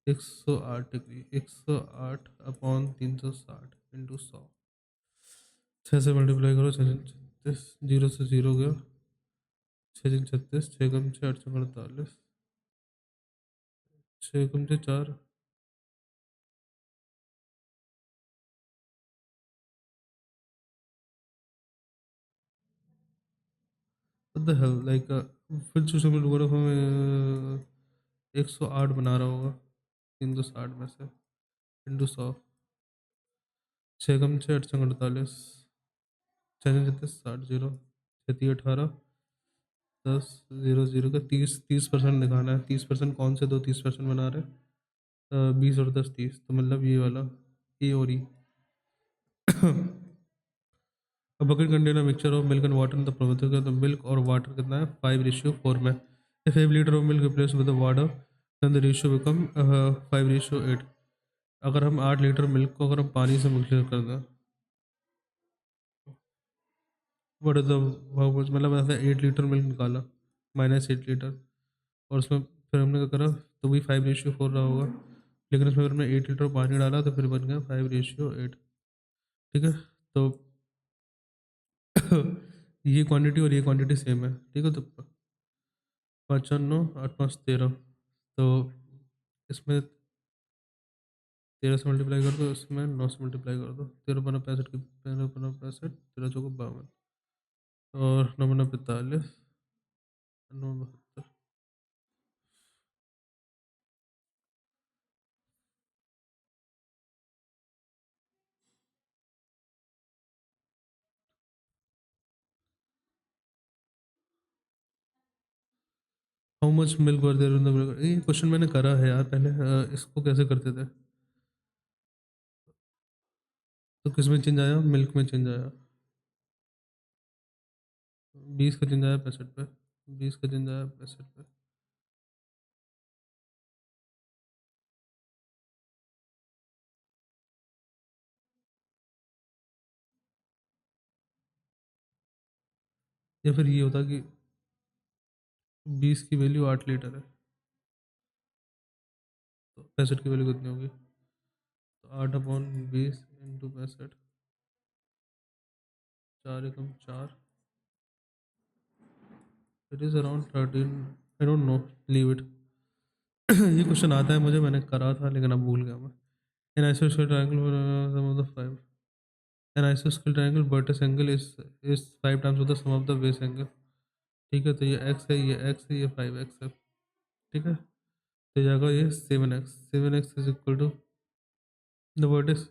108 डिग्री, 108/360 इंटू 100, 6 से मल्टीप्लाई करो, 6×36, जीरो से जीरो गया, 6×36, 6×6 848, 6×4, what the hell, like फिर सोचो मैं लोगों को 108 बना रहा होगा 360 में से, इंटू 100, 6×6 848, 6×36 60, जीरो, 6×3 18, 10, जीरो जीरो का 30% दिखाना है। 30% कौन से दो 30% बना रहे हैं? 20 और 10 30, तो मतलब ये वाला, ए और ई। अब bucket container mixture of milk and water, तो प्रबंधक का तो मिल्क और वाटर कितना है? 5:4 में। If 5 litre of milk replace with water, then the ratio become 5:8। अगर हम 8 लीटर मिल्क को अगर हम पानी से मिक्सचर कर दें, वट इज द, मतलब ऐसा 8 लीटर मिल्क निकाला, -8 लीटर, और उसमें फिर हमने क्या करा, तो भी 5:4 रहा होगा, लेकिन उसमें अगर हमने 8 लीटर पानी डाला तो फिर बन गया 5:8। ठीक है, तो ये क्वांटिटी और ये क्वांटिटी सेम है, ठीक है। तो 55, 8×5 13, तो इसमें 13 से मल्टीप्लाई कर दो, इसमें 9 से मल्टीप्लाई कर दो, 13×5 की 13×5, 13×4 52, और 9×9 45, 9×72। How much milk were there in the milk, ये क्वेश्चन मैंने करा है यार पहले। इसको कैसे करते थे? तो किस में चेंज आया? मिल्क में चेंज आया। 20 का चेंज आया 65 पे, 20 का चेंज आया 65 पे। या फिर ये होता कि 20 की वैल्यू 8 लीटर है, तो 65 की वैल्यू कितनी होगी? तो 8/20 into 65, 4×4, it is around 13। I don't no, leave it. ये क्वेश्चन आता है मुझे, मैंने करा था लेकिन अब भूल गया मैं। एन आइसोस्केल triangle sum of the 5, an आइसोस्केल triangle vertex angle is 5 times of the sum of the base angle. ठीक है, तो ये x है, ये x है, ये 5x है। ठीक है, तो जाएगा ये 7x। 7x is equal to the word is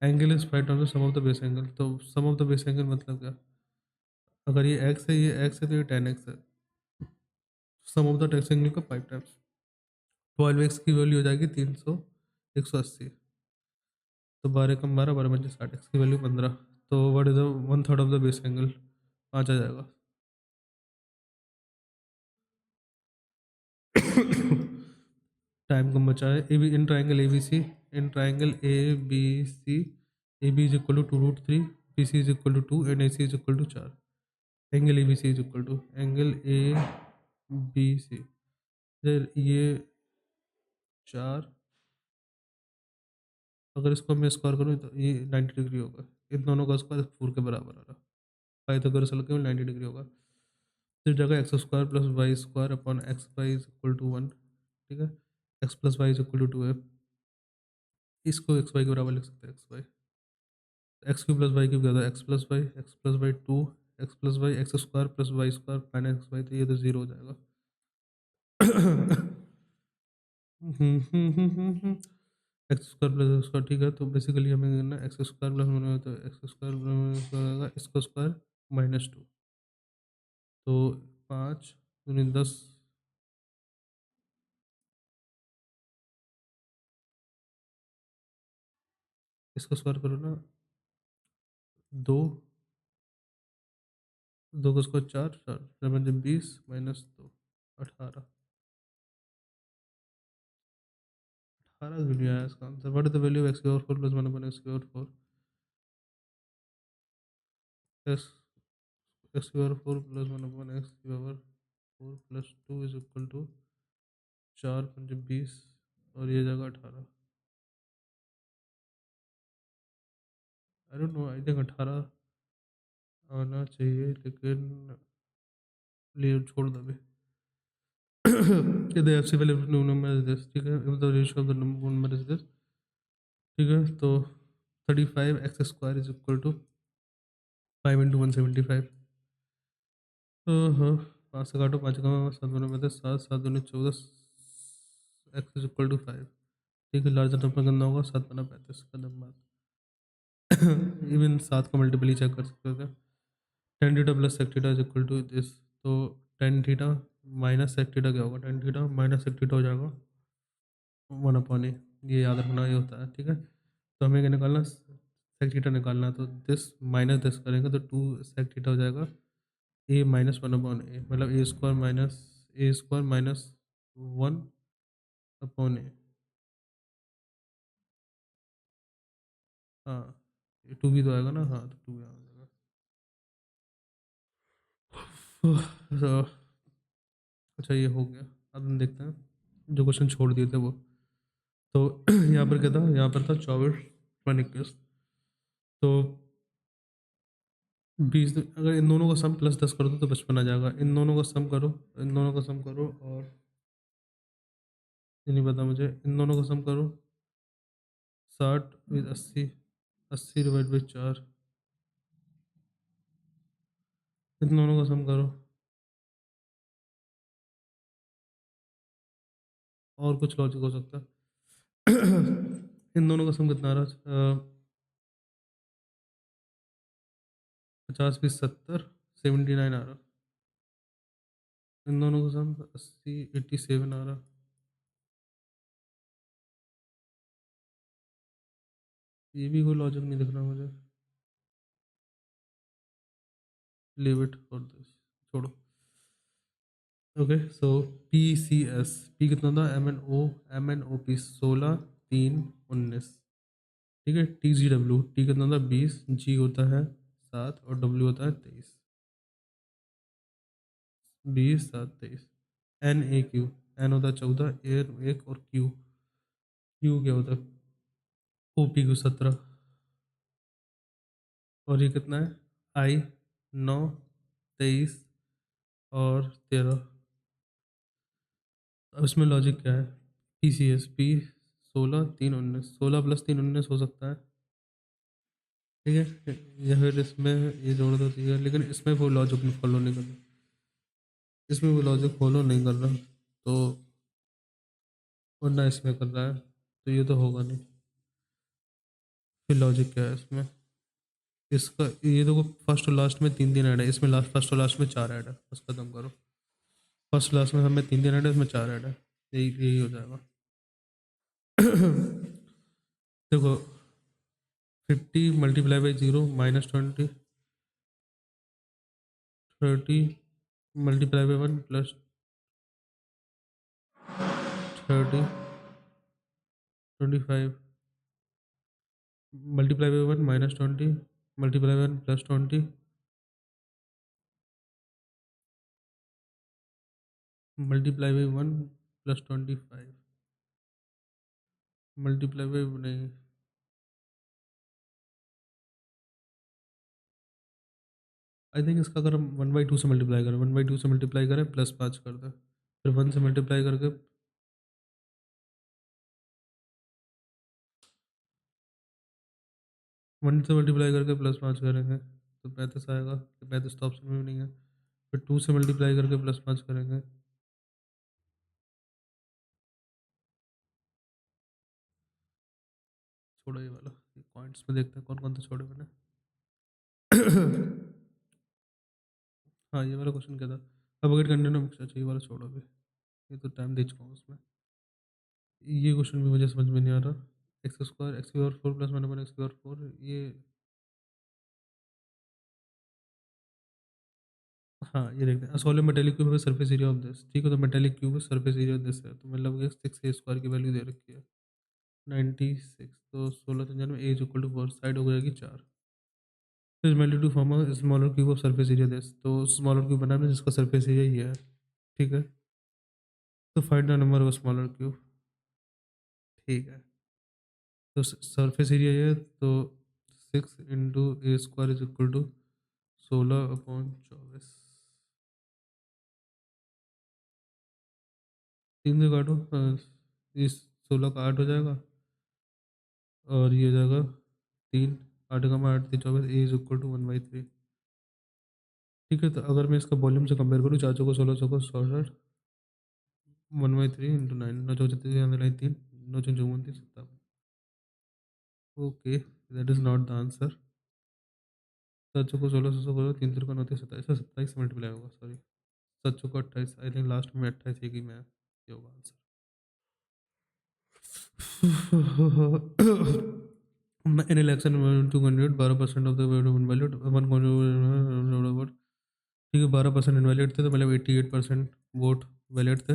angle is 5 times sum of the base angle. तो sum of the base angle मतलब क्या? अगर ये x है, ये x है, तो ये 10x है। सम ऑफ द टेक्स एंगल का 5 टाइम्स। 12x की वैल्यू हो जाएगी 300, 180। तो 12 कम 12, 12 बचे 60, एक्स की वैल्यू 15। तो what is the one third of the base angle? 5 आ जाएगा। टाइम कम बचा है। A B in triangle A B C, in triangle A B C, A B is equal to root 3, B C is equal to 2 and A C is equal to 4। Angle A B C is equal to angle A B C, फिर ये 4, अगर इसको मैं स्क्वायर करूँ तो ये 90 डिग्री होगा। इन दोनों का स्क्वायर 4 के बराबर आ रहा। पाइथागोरस लगे 90 डिग्री होगा। फिर जगह X square plus Y square upon X Y is equal to 1। ठीक है, X plus Y is equal to 2 है। इसको एक्स वाई के बराबर लिख सकते हैं, X Y. X cube plus Y cube क्या था? X plus Y 2, X plus Y X square plus Y square minus X Y, तो ये तो जीरो हो जाएगा। X square plus X square, ठीक है, तो बेसिकली हमें करना एक्स स्क्वायर प्लस वन तो एक्स स्क्वायर प्लस इसका स्क्वायर -2। तो 5 दूनी 10, इसका स्क्वायर करो ना, 2, 2 का स्क्वायर 4, 4 मतलब 20 -2, 18। 18 क्यों नहीं आया इसका answer? What is the value of X की पावर 4 प्लस 1 अपॉन एक्स की पावर 4? एक्स एक्स की पावर 4 प्लस 1 अपॉन एक्स की power 4 plus 2 is equal to 4 पंजे 20 और ये जगह 18। I don't know, I think 18 आना चाहिए, लेकिन लिए छोड़ दो अभी। the FC value of the number is this, ठीक है, if the ratio of the number is this, ठीक है, तो 35x square is equal to 5 into 175। हाँ, 5 से काटो, 5 का 7 बने में 7, 7 दूनी 14, एक्स इज इक्वल टू 5। ठीक है, लार्जर नंबर कितना होगा? 7 बना 35 कदम बाद। इवन 7 का मल्टीपल ही चेक कर सकते थे। Tan theta plus sec theta is equal to this. तो tan theta minus sec theta क्या होगा? Tan theta minus sec theta हो जाएगा 1/a। ये याद रखना, ये होता है। ठीक है, तो हमें क्या निकालना? सेक थीटा निकालना है, तो दिस माइनस दिस करेंगे तो 2 सेक थीटा हो जाएगा। ए माइनस 1/a मतलब ए स्क्वायर माइनस 1/a। हाँ, ये 2 भी तो आएगा ना, हाँ, तो 2 आ जाएगा। तो अच्छा, ये हो गया। अब हम देखते हैं जो क्वेश्चन छोड़ दिए थे वो। तो यहाँ पर क्या था? यहाँ पर था 24, 21। तो 20, अगर इन दोनों का सम +10 कर दो तो 55 आ जाएगा। इन दोनों का सम करो, इन दोनों का सम करो, और ये नहीं पता मुझे, इन दोनों का सम करो। 60 विद 80, 80 डिवाइड बाई 4, इन दोनों का सम करो। और कुछ लॉजिक हो सकता है? इन दोनों का सम कितना आ रहा है? 50 20 70, 79 आ रहा। इन दोनों का सम 80 87 आ रहा। ये भी कोई लॉजिक नहीं दिख रहा मुझे। लीव इट फॉर दिस, छोड़ो। Okay, so P C S, P कितना था? M N O P 16 3 19। ठीक है, टी जी डब्ल्यू, टी कितना था? 20, जी होता है 7 और डब्ल्यू होता है 23। 20 7 23। एन ए क्यू, एन होता है 14, ए 1 और क्यू, क्यू क्या होता है? O P Q 17। और ये कितना है? आई 9 23 और 13। अब इसमें लॉजिक क्या है? पी सी एस, पी 16 3 19, 16 + 3 19 हो सकता है। ठीक है, या फिर इसमें ये जोड़ दो, ठीक है, लेकिन इसमें वो लॉजिक फॉलो नहीं करना। इसमें वो लॉजिक फॉलो नहीं कर रहा, तो वरना इसमें कर रहा है, तो ये तो होगा नहीं। फिर लॉजिक क्या है इसमें? इसका ये देखो, फर्स्ट और लास्ट में तीन तीन ऐड है, इसमें लास्ट फर्स्ट और लास्ट में चार ऐड है, बस खत्म करो। फर्स्ट लास्ट में हमें तीन तीन ऐड है, इसमें चार ऐड है, यही यही हो जाएगा। देखो, 50 × 0 - 20 30 × 1 + 30 25 × 1 - 20 × 1 + 20 × 1 + 25 नहीं, आई थिंक इसका अगर हम 1/2 से मल्टीप्लाई करें, 1/2 से मल्टीप्लाई करें, +5 कर दें, फिर 1 से मल्टीप्लाई करके 1 से मल्टीप्लाई करके +5 करेंगे तो 35 आएगा, 35 तो ऑप्शन में भी नहीं है। फिर 2 से मल्टीप्लाई करके +5 करेंगे, छोड़ो ये वाला, ये पॉइंट्स में देखते हैं कौन कौन से छोड़े मैंने। हाँ, ये वाला क्वेश्चन क्या था? अब अगर कंटिन्यू, अच्छा ये वाला छोड़ो अभी, ये तो टाइम दे चुका हूँ उसमें। ये क्वेश्चन भी मुझे समझ में नहीं आ रहा। x² x⁴ + 1 x⁴, ये हाँ, ये देखते हैं। सॉलिड मेटेलिक क्यूब है, सरफेस एरिया ऑफ दिस, ठीक है, तो मेटेलिक क्यूब है, सरफेस एरिया ऑफ दिस है, तो मतलब ये 6a² की वैल्यू दे रखी है 96, तो 16 a = 4, साइड हो जाएगी 4। Is meant to form a smaller cube of surface area this, तो स्मॉलर क्यूब बनाना जिसका सरफेस एरिया ये है, ठीक है, तो find the number of smaller cube, ठीक है, तो सरफेस एरिया ये है, तो 6 × a² = 16/24, 3 से काटो, इस 16 का 8 हो जाएगा, और ये हो जाएगा 3, 8 का 8 3 24, a = 1/3, ठीक है, तो अगर मैं इसका वॉल्यूम से कंपेयर करूँ, 4 को 16 को 67, 1/3 × 9, 9 चौक 36, 3, 9 चौक 29, 57। Okay, that is not the answer. 7 चौको 16, 16 करो, 3 तिरका 29, 27, 27 मल्टीप्लाई होगा, sorry, 7 choco 28, I think last में 28 ही मैं, ये होगा answer. In election, to contribute 12% of the vote invalid, one contribute, ठीक है, 12% इनवैलिड थे, तो मतलब 88% वोट वैलिड थे,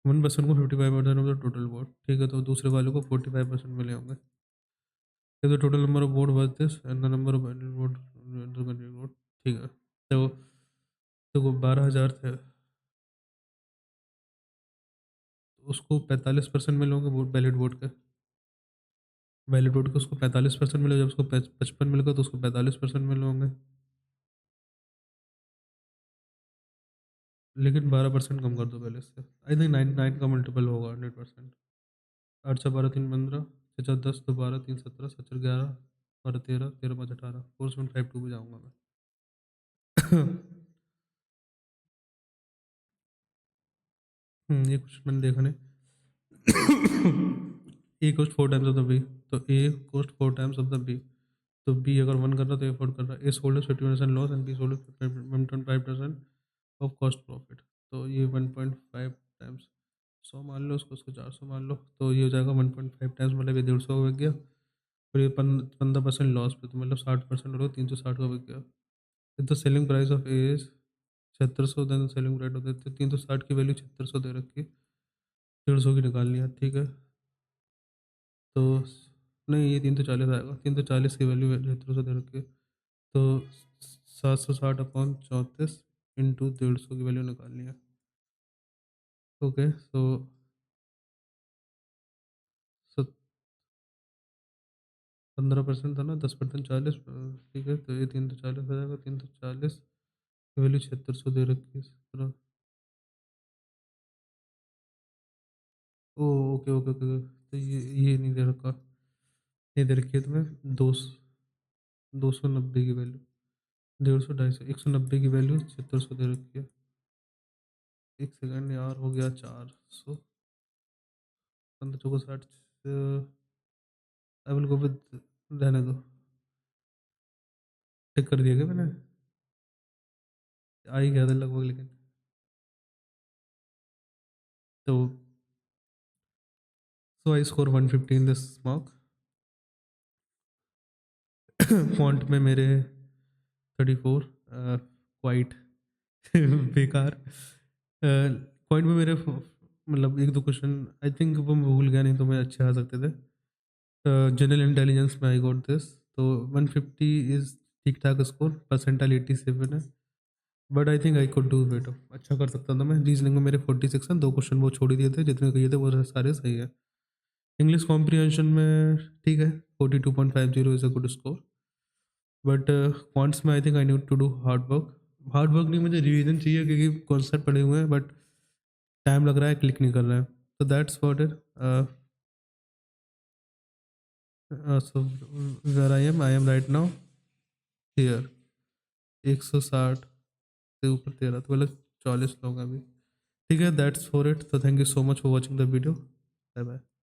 1% को 55% ऑफ द टोटल वोट, ठीक है, तो दूसरे वाले को 45% मिले होंगे। The total number of vote was this and the number of vote, ठीक है, तो 12,000 थे, तो उसको 45% मिले होंगे वोट, वैलिड वोट के, वैलिड वोट के उसको 45% मिले, जब उसको 55 मिलेगा तो उसको 45% मिले होंगे, लेकिन 12% कम कर दो पहले इससे, आई थिंक 99 का मल्टीपल होगा 100%। 8 से 12 3 15, 6 4 10 2 12 3 17 7 4 11 12 13 13 5 18, 4.52 पे जाऊंगा मैं। ये कुछ मैंने देखा नहीं। A cost 4 times of the B, तो A cost 4 times of the B, तो बी अगर 1 कर रहा है तो ए 4 कर रहा है, ए sold 50% loss and be sold 1.5% of cost profit, तो ये 1.5 टाइम्स 100 मान लो, उसको उसको 400 मान लो, तो ये हो जाएगा 1.5 टाइम्स, मतलब ये 150 का बिक गया, और ये 15% लॉस पे, तो मतलब 60% हो गया, 360 का बिक गया। तो selling price of A is 7600, then selling price होते थे 360 की वैल्यू 7600 दे रखी, 150 की निकाल लिया, ठीक है, तो नहीं, ये 340 आएगा, 340 की वैल्यू 7600 दे रखी है, तो 760/34 इंटू 150 की वैल्यू निकालनी है। ओके, सो 15% था ना, 10% 40, ठीक है, तो ये 340 आ जाएगा, 340 की वैल्यू 7600 दे रखी है इस तरह। ओ, ओके ओके ओके, तो ये नहीं दे रखा, ये दे रखी है तुम्हें 290 की वैल्यू, 150 250 190 की वैल्यू 7600 दे रखी है। एक सेकंड यार, हो गया 400, 15 को 60। आई विल गो विद, रहने दो। टिक कर दिया क्या मैंने? आ ही गया था लगभग, लेकिन तो so I score 150 in this mock. Font में मेरे 34, क्वाइट बेकार। पॉइंट में मेरे मतलब एक दो क्वेश्चन आई थिंक वो मैं भूल गया, नहीं तो मैं अच्छे आ सकते थे। जनरल इंटेलिजेंस में आई गॉट दिस, तो 150 इज ठीक ठाक स्कोर, परसेंटाइल 87 है। But I think I could do better, अच्छा कर सकता था मैं। रीजनिंग में मेरे 46 हैं, दो क्वेश्चन वो छोड़ ही दिए थे, जितने कहिए थे वो सारे सही है। इंग्लिश कॉम्प्रिहेंशन में ठीक है, 42.50 is a good score. But quants में I think I need to do hard work. Hard work नहीं, मुझे रिवीजन चाहिए, क्योंकि कॉन्सेप्ट पढ़े हुए हैं बट टाइम लग रहा है, क्लिक नहीं कर रहा है। तो that's what it. So where I am right now here. 160 से ऊपर 13, तो मतलब 40 लोग हैं अभी। ठीक है, दैट्स फॉर इट। तो thank you so much for watching the video. Bye bye.